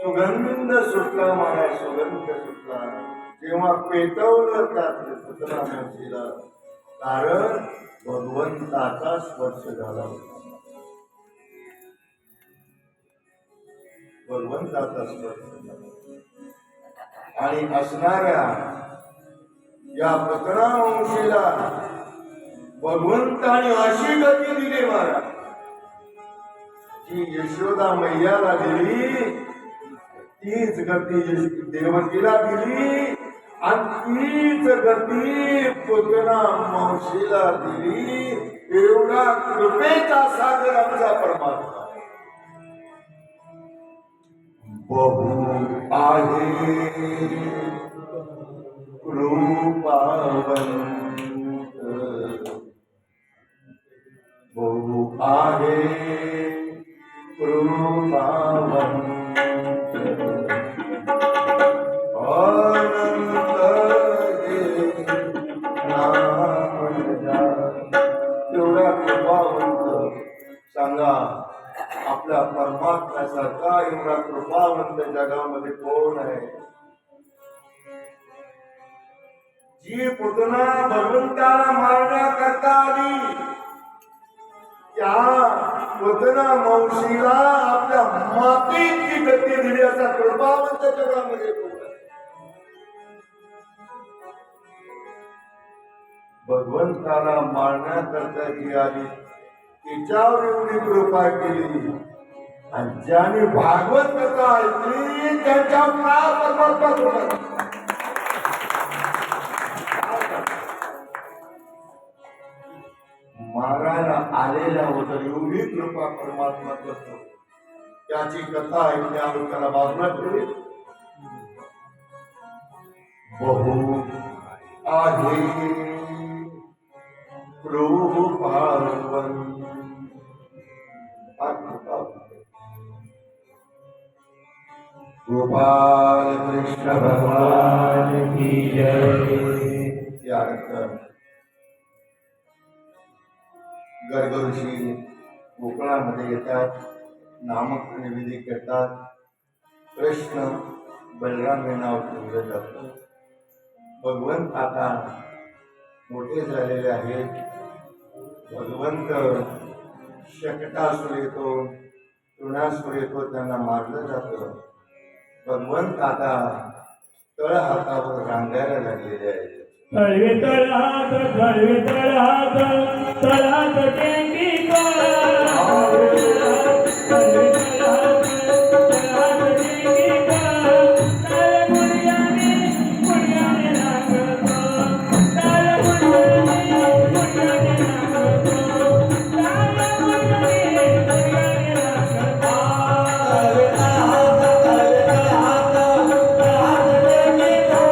सुगंध सुटला मला, सुगंध सुटला जेव्हा पेटवलं त्यात पुतळा मूर्तीला, कारण भगवंताचा स्पर्श झाला होता. भगवंताचा स्पर्श झाला आणि असणाऱ्या या पतना वंशीला भगवंताने अशी गती दिली महाराज, जी यशोदा मैयाला दिली तीच गती देवकीला दिली आणि तीच गती पतना वंशीला दिली. एवढा कृपेचा सागर आमचा परमात्मा. बहु आहे कृपावंत, बहु आहे कृपावंत, अनंत हे नाम जा. एवढा कृपावंत सांगा, आपल्या परमात्म्यासारखा एवढा कृपावंत जगामध्ये कोण आहे? जी पुतना भगवंताला मारण्याकरता आली, त्या पुतना मावशीला आपल्या मातीत ती गती दिली. असा कृपावंत जगामध्ये कोण आहे? भगवंताला मारण्याकरता जी आली तिच्यावर एवढी कृपा केली, आणि ज्याने भागवत कथा ऐकली त्यांच्यावर काय परमात्मा कृपा. मारायला आलेल्या होतं एवढी कृपा परमात्मा करतो. त्याची कथा ऐकल्यावर त्याला बाजूला ठेवली. बहु आहे कृपावंत. गोपाल कृष्ण भगवान की जय. त्यानंतर गर्ग ऋषी गोकुळामध्ये येतात, नामक निवेदी करतात. कृष्ण बलराम हे नाव ठेवलं जातं. भगवंत आता मोठे झालेले आहेत. भगवंत शकटासुर येतो, तृणासुर येतो, त्यांना मारलं जातं. भगवंत आता तळ हातावर रांगायला लागलेले आहेत. तळवे तळहात, तळवे तळहात, तळहात टेंगी तळवे तळहात, तळहात टेंगी तळ मुळ्याने मुळ्याने लागतो, तळ मुळ्याने मुळ्याने लागतो, तळ मुळ्याने मुळ्याने लागतो. तळवे तळहात, तळवे तळहात, तळहात टेंगी तळवे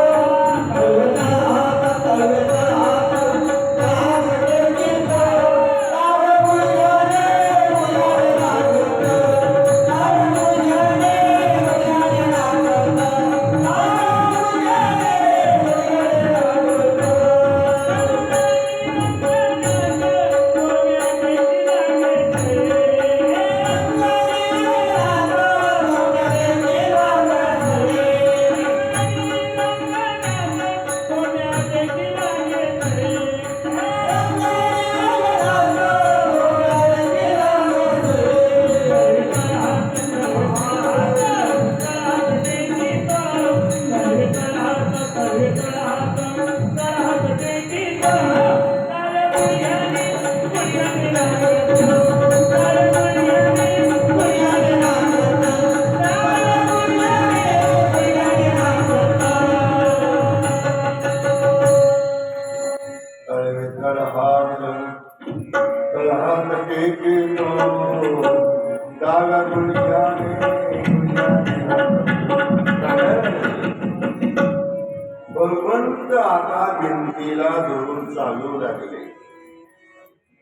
भगवंत आता भिंतीला धरून चालू लागले.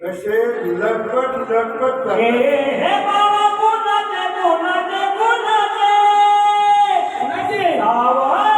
कसे लटपट लटपट हे बाबा कोणाचे कोणाचे कोणाचे कोणाचे आवानाचे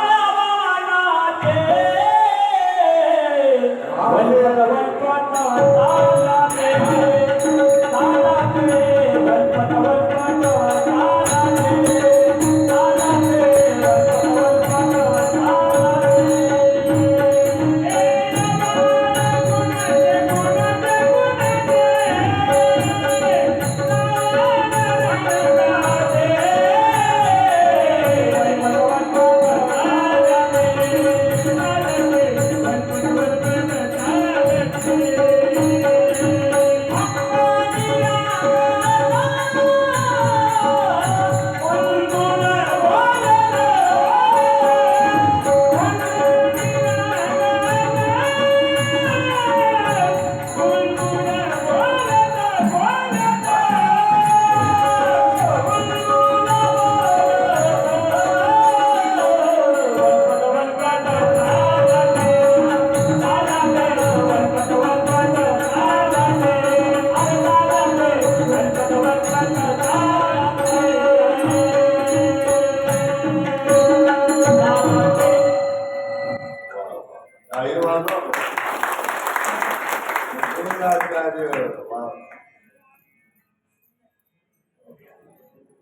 वा.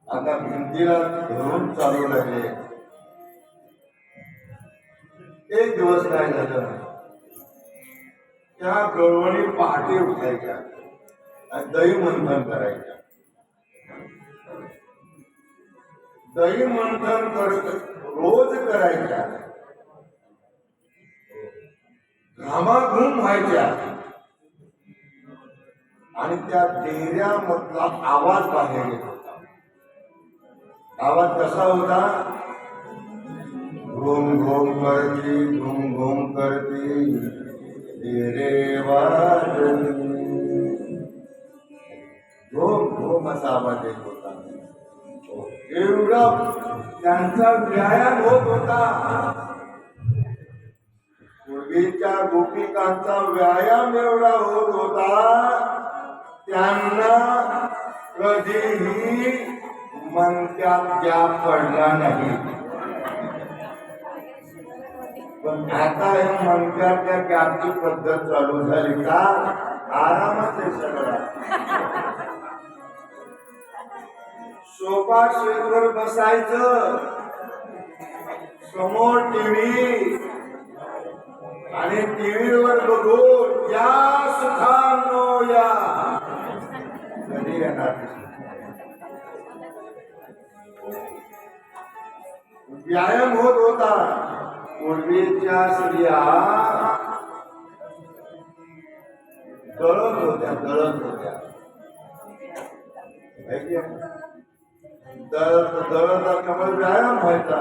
आता भिंतीला धरून चालू लागले. एक दिवस काय झालं, त्या गवळणी पहाटे उठायच्या आणि दही मंथन करायच्या. दही मंथन रोज करायच्या, घामाघूम व्हायच्या आणि त्या डेऱ्यामधला आवाज बाहेर येत होता. आवाज कसा होता? घुम घुम करती, घुम घुम करती डेरे वाजनी. घुम घुम असा आवाज येत होता. एवढा त्यांचा व्यायाम होत होता. पूर्वीच्या गोपिकांचा व्यायाम एवढा होत होता, त्यांना कधीही मनक्यात गॅप पडला नाही. पण आता हे मनक्याच्या गॅपची पद्धत चालू झाली का? आरामात आहे सगळा. सोफा सेटवर बसायचं, समोर टीव्ही आणि टीव्हीवर बघून या सुखानो या. कधी येणार? व्यायाम होत होता. पूर्वीच्या स्त्रिया दळत होत्या, दळत होत्या. दळत असल्यामुळे व्यायाम व्हायचा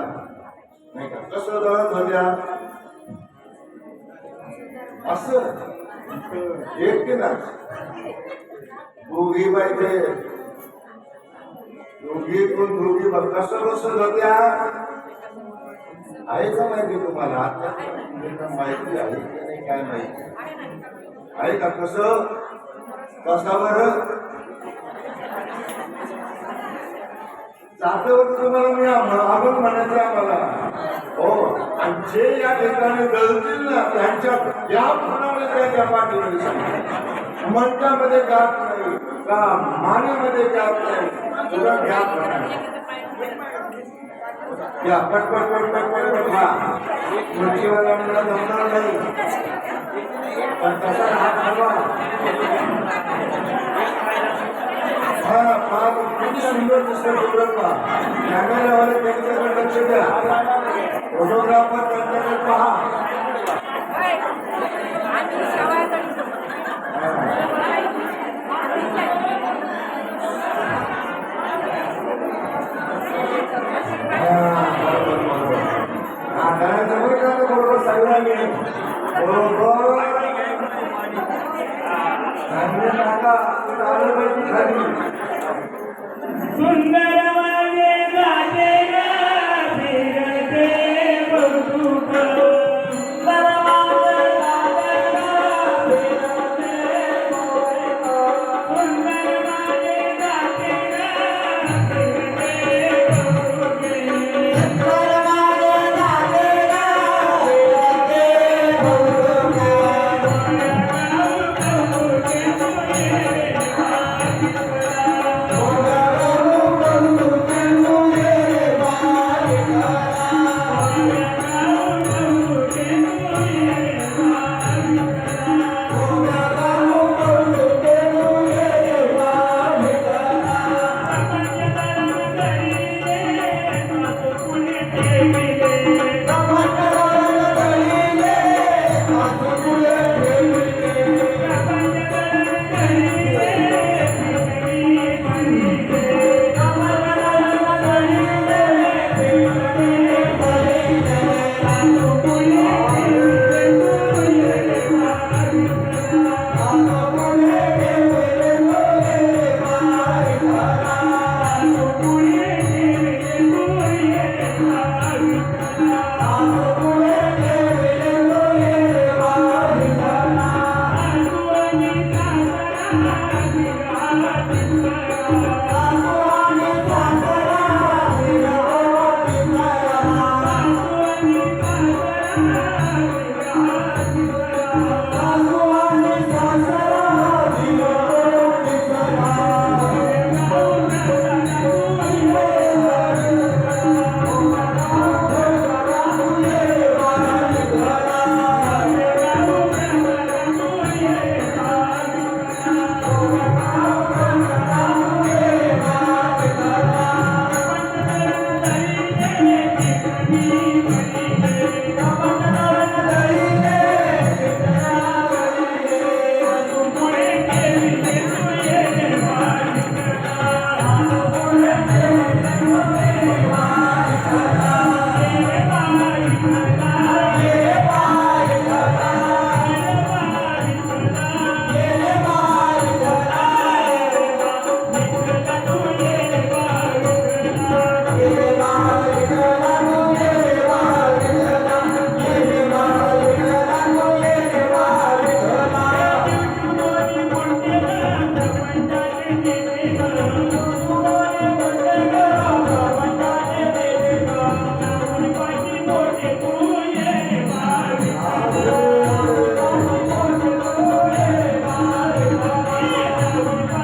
नाही का? कसं दळत होत्या? असं एक की नाही, दोघी पाहिजे, दोघीतून दोघी कसं बसत होत्या आहे का माहिती तुम्हाला? आता माहिती आहे की नाही काय माहिती आहे का? कसं कशावर जातेवर तुम्हाला मी आपण म्हणायचं आम्हाला. हो, आणि जे या ठिकाणी गळतील ना त्यांच्या या पुण्यामध्ये त्यांच्या पाठीमध्ये मनकामध्ये गाठ नाही का, मानेमध्ये गाठ नाही, तुला घ्याप नाही. या पटपट पटपट पटपट हा खुर्चीवाला मला जमणार नाही, पण तसा हात हवा. हा पाच किती सुंदर दिसतं डोळं पहा. कॅमेरावाले त्यांच्याकडे लक्ष द्या, फोटोग्राफर त्यांच्याकडे पहा. बरोबर सांगा मी बरोबर खाली सुंदर वाले गाते फिरते कौतुक, सुंदर वाले गाते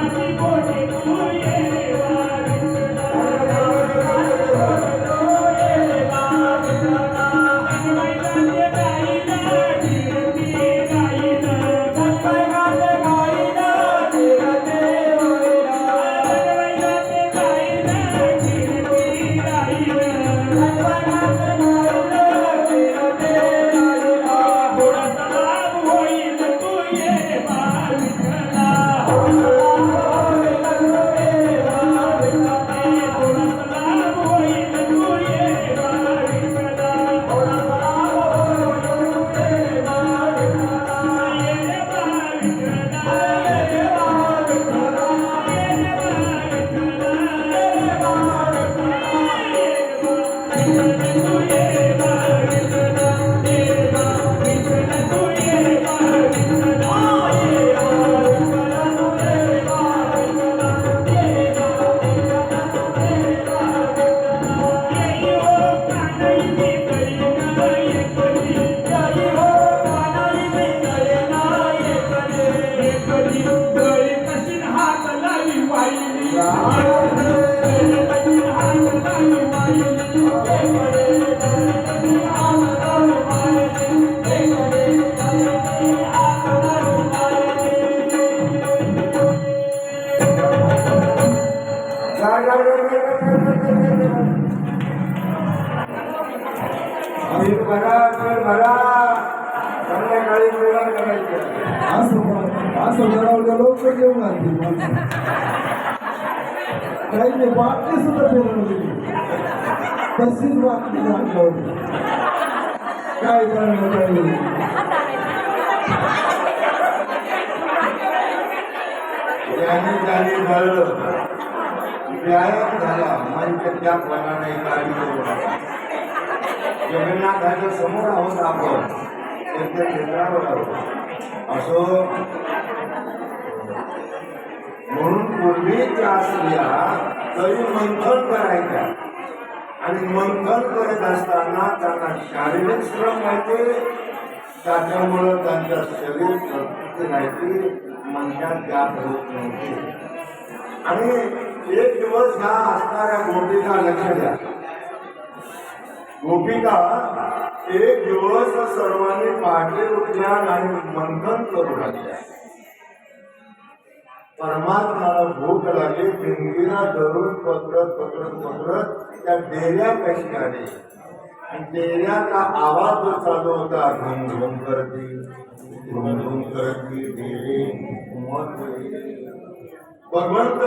माझी गोडी तू ये देवा विठ्ठला मैदाने गाईला झिरती गाईला मैदाने गाईला झिरती थोडासा लाभ होईल तू ये देवा विठ्ठला थोडासा लाभ होईल तू ये देवा विठ्ठला ये देवा विठ्ठला संध्याकाळी जेवण करायचं असं जरा लोक जेवण आणतील काही नाही बाटली सुद्धा ठेवून दिली तशीच बाटली झाली काय करणार काही ज्याने ज्याने घडलं व्यायाम झाला म्हणजे त्या फळाने गाडी जगन्नाथाच्या समोर आहोत आपण त्यांच्या क्षेत्रावर आहोत असो म्हणून पूर्वीच्या स्त्रिया तरी मंथन करायच्या आणि मंथन करत असताना त्यांना शारीरिक श्रम व्हायचे त्याच्यामुळं त्यांचं शरीर प्रकृती राहायची मनच्यात व्याप होत नव्हते आणि एक दिवस ह्या असणाऱ्या गोपिका लक्ष द्या गोपिका एक दिवस सर्वांनी पहाटे उठल्या आणि मंथन करू लागल्या परमात्माला भूक लागली भिंगीला धरून पकडत त्या डेऱ्या कशी आली आणि डेऱ्याचा आवाज जो चालू होता घुम घुम करती डेरे भगवंत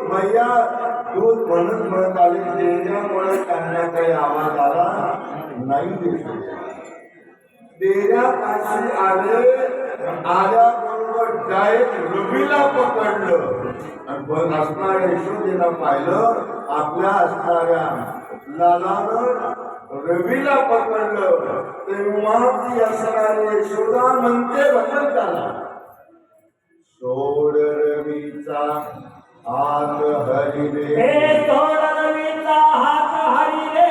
मैया दूध म्हणत आले डेऱ्यामुळे त्यांना काही आवाज आला नाही दिसले डेऱ्यापाशी आल्याबरोबर डायरेक्ट रवीला पकडलं आणि असणाऱ्या यशोदेला पाहिलं आपल्या असणाऱ्या लालानं रवीला पकडलं तेव्हा ती असणारी यशोदा म्हणते भगवंताला सोड रवीचा हात हरी रे सोड रवीचा हात हरी रे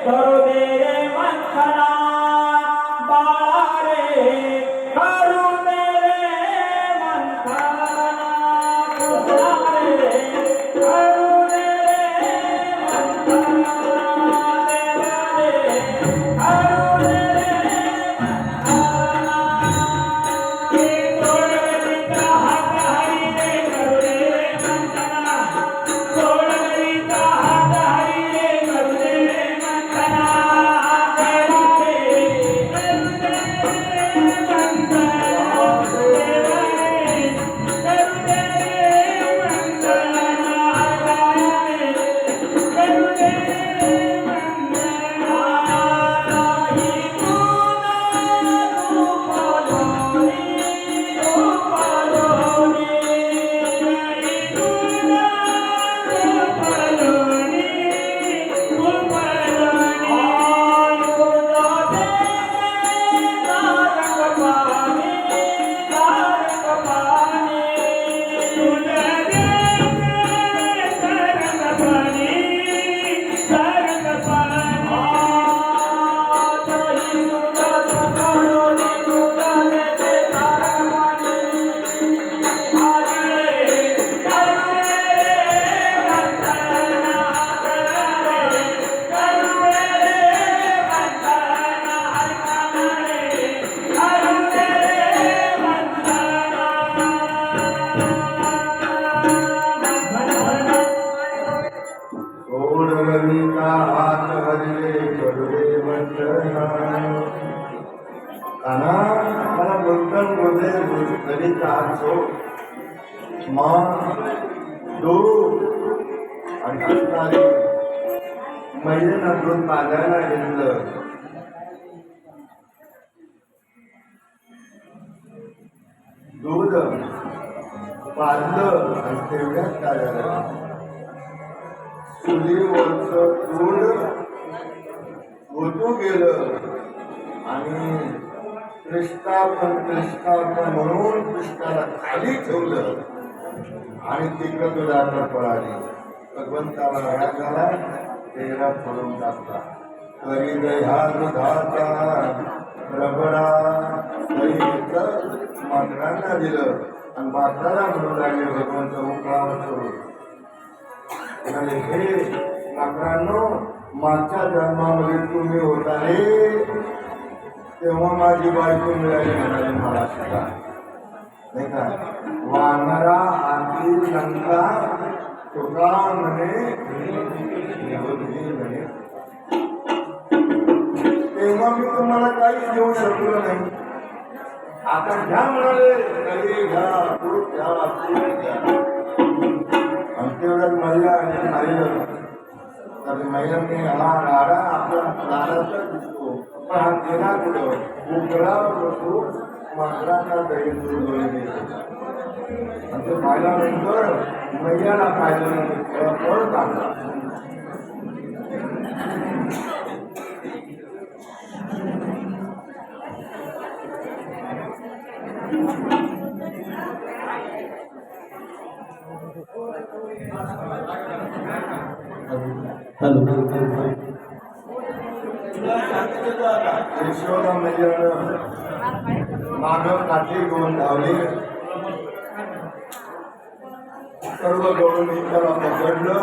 करू दे रे मंथना बाळा रे करू दे रे मंथना पुत्रा रे करू दे रे मंथना करू दे रे सोड रवीचा हात हरी रे करू दे रे मंथना सोड रवीचा हात हरी रे करू दे रे मंथना नदीचा असो मान दूर आणि असणारी महिलेनं दूध मागायला घेतलं. दूध पाजलं आणि तेवढ्यात काय झालं, चुलीवरचं दूध ओतू गेलं आणि कृष्णापण म्हणून कृष्णाला खाली ठेवलं आणि तिकडं दुधाला पळाली. भगवंताला राग झाला, तेरा फोडून टाकला. तरी दह्या दुधाचा रबडा माकडांना दिलं आणि माकडाला म्हणू लागले भगवंत उकळावर सोडून. आणि हे माकडांनो, मागच्या जन्मामध्ये तुम्ही होताले तेव्हा माझी बायको मिळाली म्हणाली मला शिका. नाही का, वानरा हाती लंका तुका म्हणे म्हणे, तेव्हा मी तुम्हाला काहीच देऊ शकलो नाही. आता घ्या म्हणाले, काही घ्या, दूध घ्या, दूध घ्या. आणि तेवढ्यात महिला आणि पाहिलं तर महिलांनी हा राडा आपल्या लाडाचा दिसतो, पण हा गेला कुठं उकळावर बसू माकडांना दही दूध दोन्ही आणि ते पाहिल्यानंतर महिलाला पाहिलं फळ टाकला. हॅलो. यशोदा मैयानं मागं काठी घेऊन धावली. सर्व गवळणी त्याला पकडलं,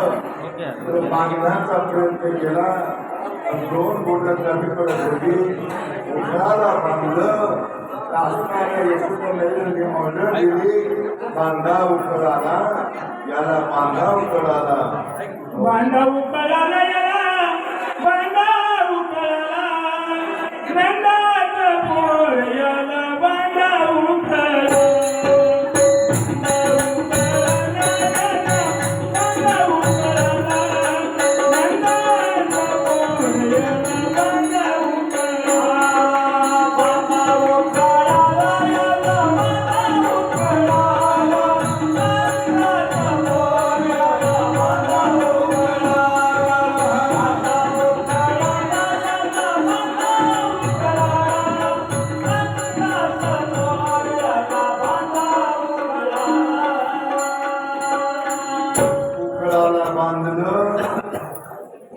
तर मागण्याचा प्रयत्न केला. दोन बोटं कमीकडे होती, उकळाला बांधलं. असणाऱ्या यशोदा मैयाने ऑर्डर दिली, बांधा उकळाला, याला बांधा उकळाला. बांधा उकळाला याला, बांधा उकळाला, नंदाचं पोर याला बांधा उकळाला.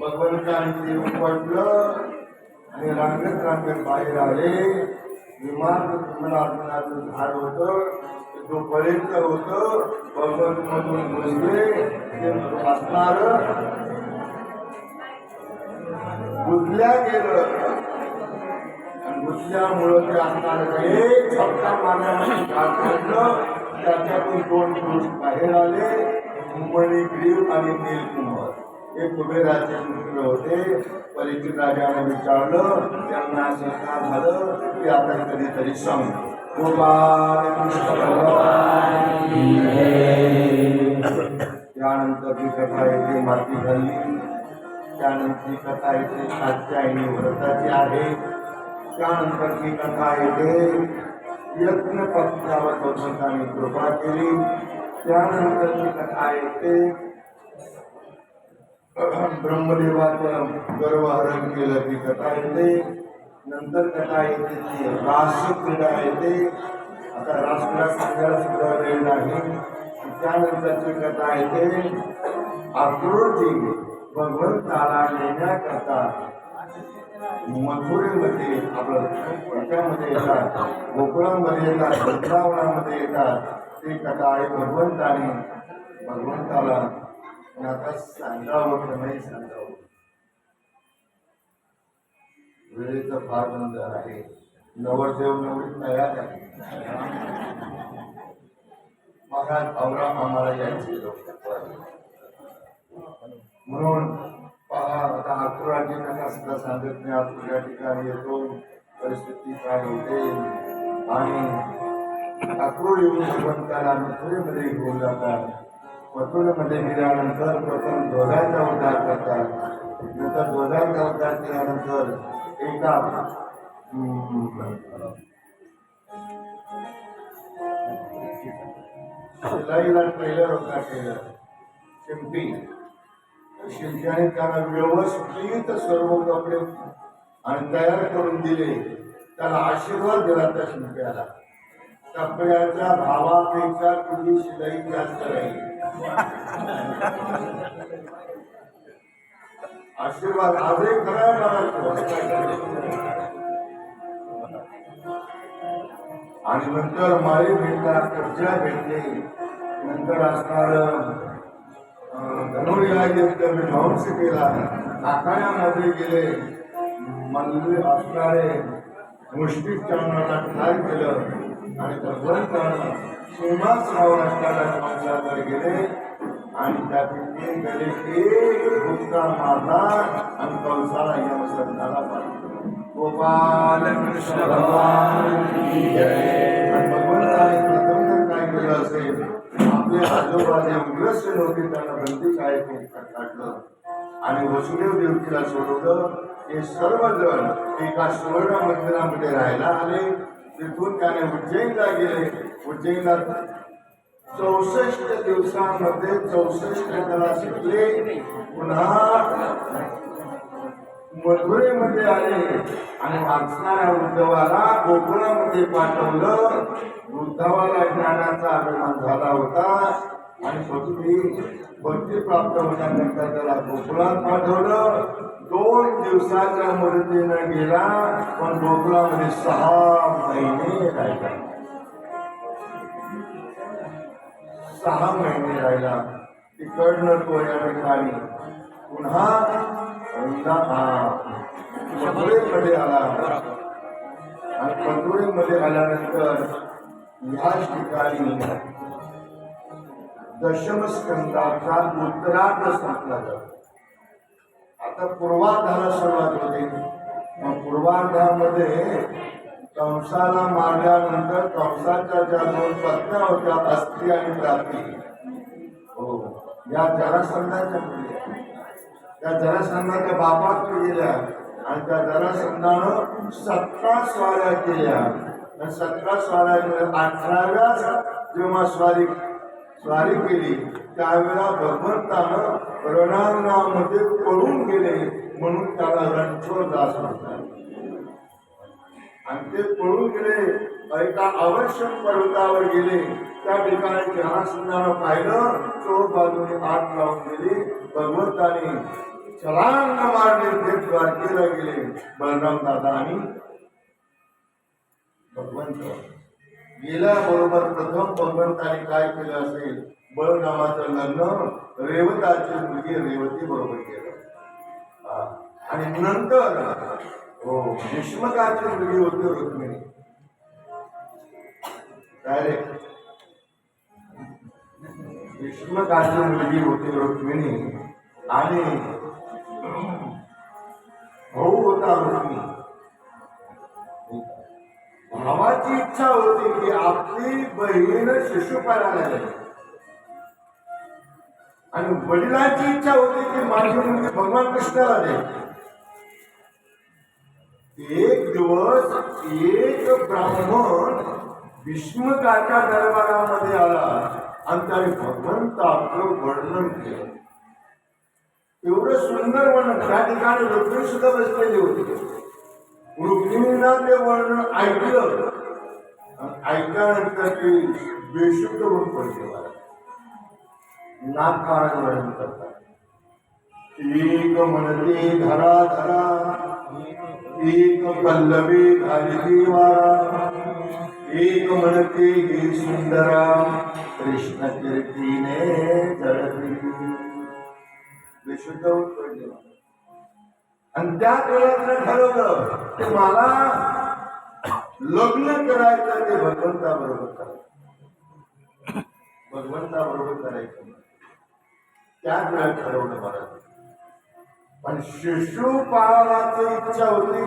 भगवंतांनी उपटलं आणि रांगत रांगत बाहेर आले. विमान कमलासनाचं झाड होतं, जोपर्यंत होतं भगवंत मधून घुसले, ते असणार बुजल्या गेलं आणि बुजल्यामुळं ते असणार एक झपका मारण्यामध्ये झाड पडलं. त्याच्यातून दोन पुरुष बाहेर आले, मणिग्रीव आणि नीलकुमार. हे कुबेराचे पुत्र होते. परीक्षित राजाने विचारलं, त्यांना शंका झालं की आता कधीतरी सांग. त्यानंतर ती कथा येते माती झाली. त्यानंतर ती कथा येते कात्यायनी व्रताची आहे. त्यानंतर ती कथा येते यज्ञ पक्षावर भगवंतांनी कृपा केली. त्यानंतर ती कथा येते ब्रह्मदेवाचं गर्वहरण केलं, ती कथा येते. नंतर कथा येते ती रासक्रीडा येते. आता रासक्रीडा सांगायला सुद्धा वेळ नाही. त्यानंतरची कथा येते आकृती भगवंताला नेण्याकरता मथुरेमध्ये आपलं त्यामध्ये येतात, गोकुळामध्ये येतात, वृंदावनामध्ये येतात. ती कथा आहे भगवंताला आता सांगावं तर नाही सांगावं, वेळेचं फार बंधन आहे. नवरदेव नवरी तयार आहे. महाराज आवरा आम्हाला यायचे लोक म्हणून पहा. आता आकुराची कथा सुद्धा सांगत नाही. आकुर या ठिकाणी येतो, परिस्थिती काय होते आणि ठाकूर येऊन भगवंताला मथुरेमध्ये घेऊन जातात. मथुरेमध्ये गेल्यानंतर प्रथम ध्वजाचा उद्धार करतात. नंतर ध्वजाचा उद्धार केल्यानंतर एका शिलाईला ट्रेलर होता, ट्रेलर शिंपी. शिंप्याने त्याला व्यवस्थित सर्व कपडे आणि तयार करून दिले. त्याला आशीर्वाद दिला त्या शिंप्याला. कपड्याच्या भावापेक्षा तुझी शिलाई जास्त राहील. आशीर्वाद आजही खरा आणि नंतर माळी भेटला, कपड्या भेटले. नंतर असणार धनुर्याग ध्वंस केला. आखाड्यामध्ये गेले. मंदिर असणारे मुष्टिक चावणाला ठार केलं आणि भगवंतानं सिंहासनावर असणाऱ्या कंसाकडे गेले आणि त्यापैकी गेले एक भुक्का मारला आणि कंसाला यमसदनाला पाठवलं. गोपाल कृष्ण भगवान की जय. आणि भगवंताने प्रथम तर काय केलं असेल, आपले आजोबाने उग्रसेन होते त्यांना बंदी शाळेत काढलं आणि वसुदेव देवकीला सोडवलं. हे सर्वजण एका सुवर्ण मंदिरामध्ये राहायला आले. तिथून त्याने उज्जैनला गेले. उज्जैनला 64 दिवसांमध्ये 64 कला शिकले. पुन्हा मथुरेमध्ये आले आणि वाचणाऱ्या उद्धवाला गोकुळामध्ये पाठवलं. उद्धवाला ज्ञानाचा अभिमान झाला होता आणि भक्ती प्राप्त होण्याकरता त्याला गोकुळात पाठवलं. 2 दिवसाच्या मुदतीनं गेला, पण गोकुळामध्ये 6 महिने राहिला. 6 महिने राहिला. तिकडनं तो या ठिकाणी पुन्हा मथुरेमध्ये आला आणि मथुरेमध्ये आल्यानंतर याच ठिकाणी दशम स्कंदाचा उत्तरार्ध संपला जातो. आता पूर्वार्धाला सुरुवात होते. मग पूर्वार्धामध्ये कंसाला मारल्यानंतर कंसाच्या ज्या 2 पत्न्या होत्या, अस्त्री आणि प्राप्ती, हो, या जरासंधाच्या मुली, त्या जरासंधाच्या बापाकडे गेल्या आणि त्या जरासंधानं 17 स्वाऱ्या केल्या. आणि 17 स्वाऱ्या केल्या. 18व्या जेव्हा स्वारी केली त्यावेळेला भगवंतानं रणांगणामध्ये पळून गेले म्हणून त्याला रणछोडदास म्हणतात. आणि ते पळून गेले. एका आवश्यक पर्वतावर गेले. त्या ठिकाणी जरासंधानं पाहिलं. चोर बाजूने आत लावून गेली. भगवंताने छलांग मारले. ते द्वारकेला गेले. बलराम दादा आणि भगवंत गेल्याबरोबर प्रथम भगवंताने काय केलं असेल, बलरामाचं लग्न रेवताची मुलगी रेवती बरोबर केलं. आणि नंतर हो भीष्मकाची मुलगी होती रुक्मिणी. डायरेक्ट भीष्मकाची मुलगी होती रुक्मिणी आणि भाऊ होता रुक्मी. भावाची इच्छा होती की आपली बहीण शिशुपालाला जाईल आणि वडिलांची इच्छा होती की माझी मुलगी भगवान कृष्णाला जाईल. एक दिवस एक ब्राह्मण भीष्मकाच्या दरबारामध्ये आला आणि त्याने भगवंताचं वर्णन केलं. एवढं सुंदर वर्णन. त्या ठिकाणी रुक्मिणी सुद्धा बसलेली होती. रुक्मिणीला ते वर्णन ऐकलं. ऐकल्यानंतर ते बेशुद्ध होऊन पडले. नागकारण वर्णन करतात. एक म्हणते धरा धरा, एक पल्लवी घाली वारा, एक म्हणते हे सुंदरा कृष्ण कीर्तीने जळती. बेशुद्ध होऊन पडले. आणि त्या वेळेला ठरवलं की मला लग्न करायचं ते भगवंताबरोबर करायचं. भगवंताबरोबर करायचं त्याच वेळेला ठरवलं मला. पण शिशुपालाची इच्छा होती,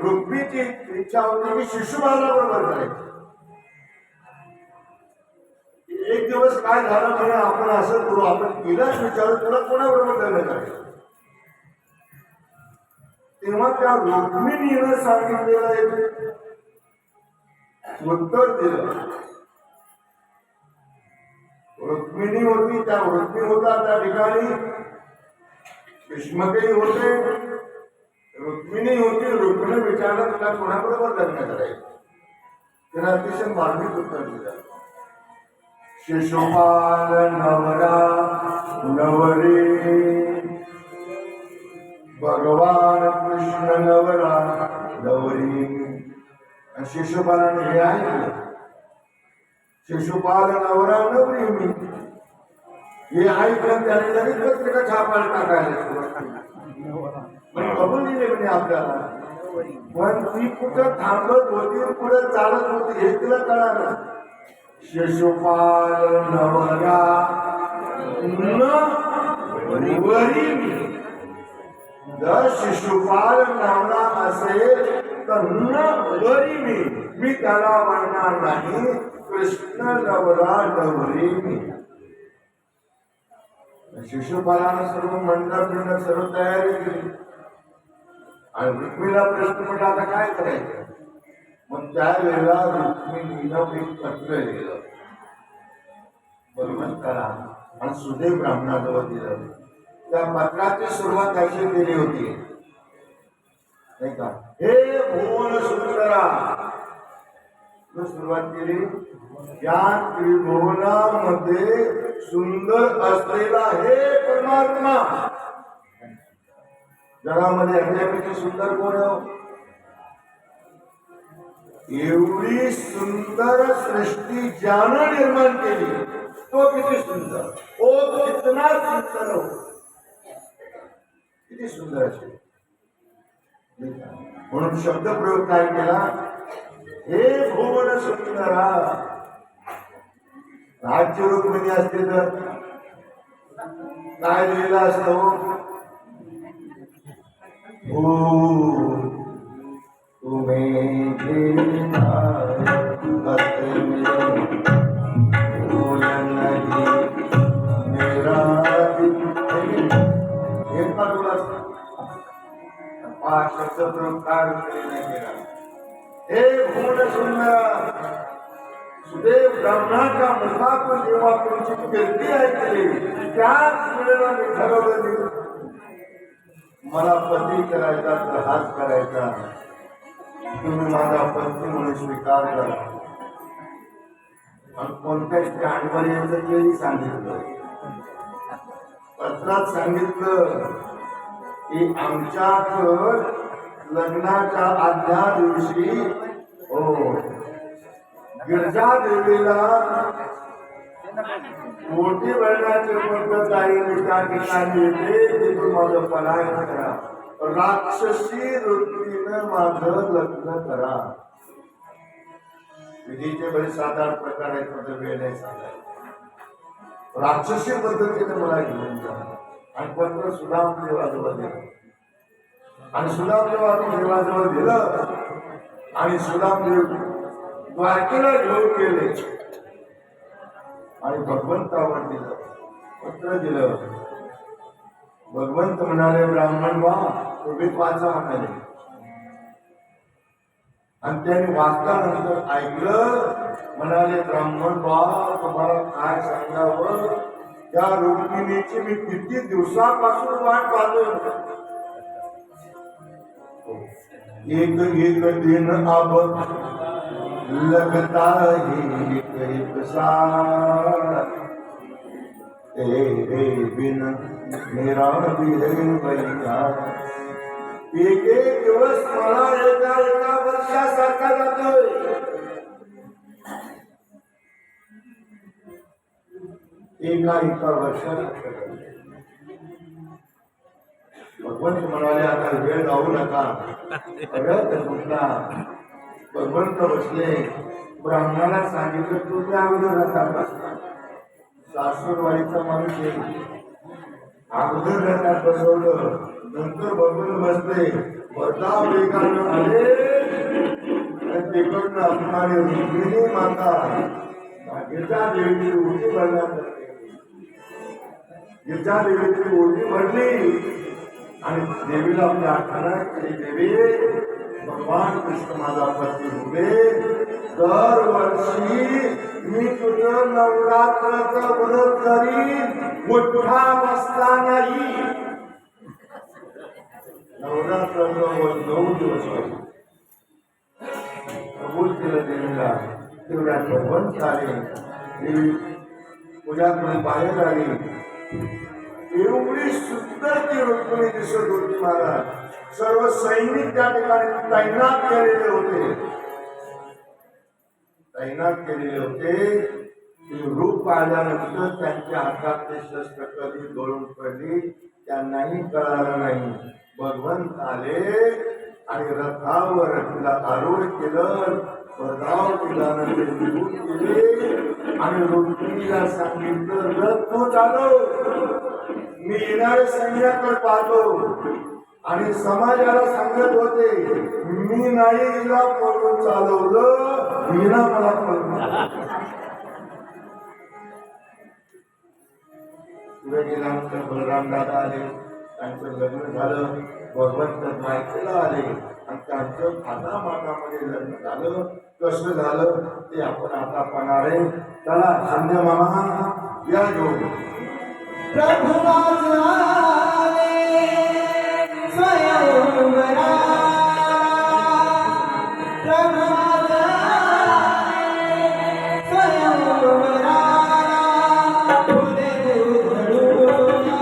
रुक्मीची इच्छा होती की शिशुपाला बरोबर करायचं. एक दिवस काय झालं म्हणे, आपण असं करू, आपण तिलाच विचारू तुला कोणाबरोबर लग्न करायचं. तेव्हा त्या रुक्मिणीनं सांगितलेलं एक उत्तर दिलं. रुक्मिणी होती, त्या रुक्मिणी होता त्या ठिकाणी भीष्मकही होते, रुक्मिणी होती. रुक्मिणी विचारलं तुला कोणाबरोबर लग्न करायचं. त्याला अतिशय मार्मिक उत्तर दिलं. शिशुपाल नवरा नवरी, भगवान कृष्ण नवरा नवरी. आणि शिशुपालाने हे ऐकलं, शिशुपाल नवरा नवरी मी. हे ऐकलं त्याने लगेच पत्रिका छापायला टाकायला कबूल दिले म्हणजे आपल्याला. पण ती कुठं थांबत होती, पुढे चालत होती हे तिला कळालं. शिशुपाल नवरा नवरी मी. जर शिशुपाल नवरा असेल तर नवरी मी त्याला म्हणणार नाही कृष्ण नवरा नवरी मी. शिशुपालानं सर्व मंडळ सर्व तयारी केली आणि रुक्मिणीला प्रश्न पडला आता काय करायचं. मग त्यावेळेला रुक्मिणीनं एक पत्र लिहिलं भगवंताला आणि सुदैव ब्राह्मणाजवळ दिलं. त्या पत्राची सुरुवात अशी केली होती नाही का, हे भुवन सुंदरा. सुरुवात केली, या त्रिभुवनामध्ये सुंदर असलेला हे परमात्मा, जगामध्ये ह्याच्यापेक्षा सुंदर कोण आहे. एवढी सुंदर सृष्टी ज्यानं निर्माण केली तो किती सुंदर, ओ कितना सुंदर हो, किती सुंदर असेल. म्हणून शब्द प्रयोग काय केला, हे भुवन सुंदरा. राज्य रुक्मिणी असते तर काय लिहिलं असतं, तुम्ही हे भुवन सुंदर. सुदैव ब्रह्माच्या मुखातून जेव्हा तुमची कीर्ती ऐकली त्याच वेळेला मी ठरवलं मला पती करायचा तर हाच करायचा, तुम्ही माझा पती म्हणून स्वीकार करा. आणि कोणत्या स्टँडवर यायचं तेही सांगितलं, पत्रात सांगितलं की आमच्यात लग्नाच्या आदल्या दिवशी गिरजा देवीला मोठी भरण्याची पद्धत आहे. मी त्या ठिकाणी येते, तिथून माझं पलायन करा, राक्षसी वृत्तीनं माझं लग्न करा. विधीचे बरेच 7-8 प्रकार आहेत, माझं वेळ नाही सांगायला. राक्षसी पद्धतीने मला घेऊन जा. आणि पत्र सुदाम देवाजवळ दिलं आणि सुदाम देवाजवळ दिलं आणि सुदाम देव द्वारकेला घेऊन गेले आणि भगवंतावर दिलं, पत्र दिलं. भगवंत म्हणाले ब्राह्मण वा तुम्ही वाचा म्हणाले. आणि त्यांनी वाचल्यानंतर ऐकलं, म्हणाले ब्राह्मण वा तुम्हाला काय सांगावं, त्या रुक्मिणीची मी किती दिवसापासून वाट पाहतोय. एक एक दिन अब लगता ही एक साथ, तेरे बिन मेरा भी है भैया. एक एक दिवस मला एका वर्षासारखा जातोय. एका वर्षासारखा जातोय. भगवंत म्हणाले आता वेळ लावू नका, कुठला. भगवंत बसले, ब्राह्मणाला सांगितलं तू त्या अगोदर रथात बसला. सासूरवाडीचा माणूस आहे, अगोदर रथात बसवलं, नंतर भगवंत बसले. वरदा वेगानं आले आणि तिकडनं असणारी रुक्मिणी माता गिरजा देवीची ओटी भरण्यात आली. गिरजा देवीची ओटी भरली आणि देवीला प्रार्थना केली, देवी भगवान कृष्ण माझा पती होते, दरवर्षी मी तुझं नवरात्राचं व्रत करीन, मोठा बसला नाही. नवरात्राचं 9 दिवस कबूल केलं देवीला. तेवढ्या भगवंत आले, देवी पूजा करून बाहेर आली. एवढी सुंदर ती रुक्मिणी दिसत होती महाराज. सर्व सैनिक त्या ठिकाणी तैनात केलेले होते, तैनात केलेले होते. ते रूप पाहिल्यानंतर त्यांच्या हातात ते शस्त्र कधी गळून पडली त्यांनाही कळालं नाही. भगवंत आले आणि रथावर तिला आरूढ केलं, प्रधाव केल्यानंतर निघून गेले आणि रुक्मिणीला सांगितलं, रथ तू चालव, मी येणारे सैन्याकडे पाहतो. आणि समाजाला सांगत होते, मी नाही हिला पळून चालवलं, हिला मला पळून. पुढे गेल्यानंतर बलराम दादा आले, त्यांचं लग्न झालं. भगवंत माहितीला आले आणि त्यांचं थाटामाटामध्ये लग्न झालं. कसं झालं ते आपण आता पाहणार आहे. चला संजय मामा या घेऊन. प्रभुराज आले स्वयंवरा, प्रभुराज आले स्वयंवरा, फुले उधळूया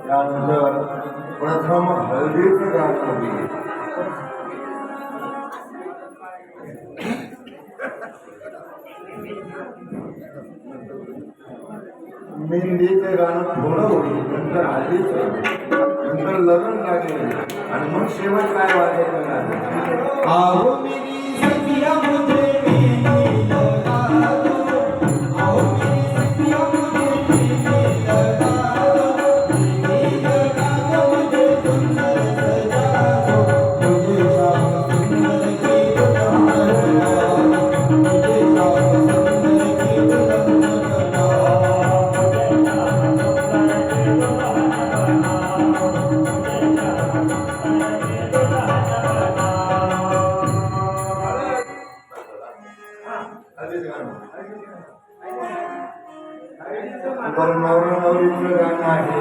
त्यानंतर प्रथम हळदीचं गाणं होईल. मेहंदीचं गाणं थोडं होईल, नंतर हळदीचं, नंतर लग्न लागेल आणि मग शेवट काय वाजायचं गाणं. आओ मेरी सखिया मुझे मेहंदी लगा दो, आओ मेरी सखिया मुझे मेहंदी लगा दो, मेहंदी लगा दो मुझे सुंदर सजा दो, मुझे शाम सुंदर की दुल्हन बना, मुझे शाम सुंदर की दुल्हन बना. हळदीचं गाणं. बरं, नवरा नवरीचं गाणं आहे.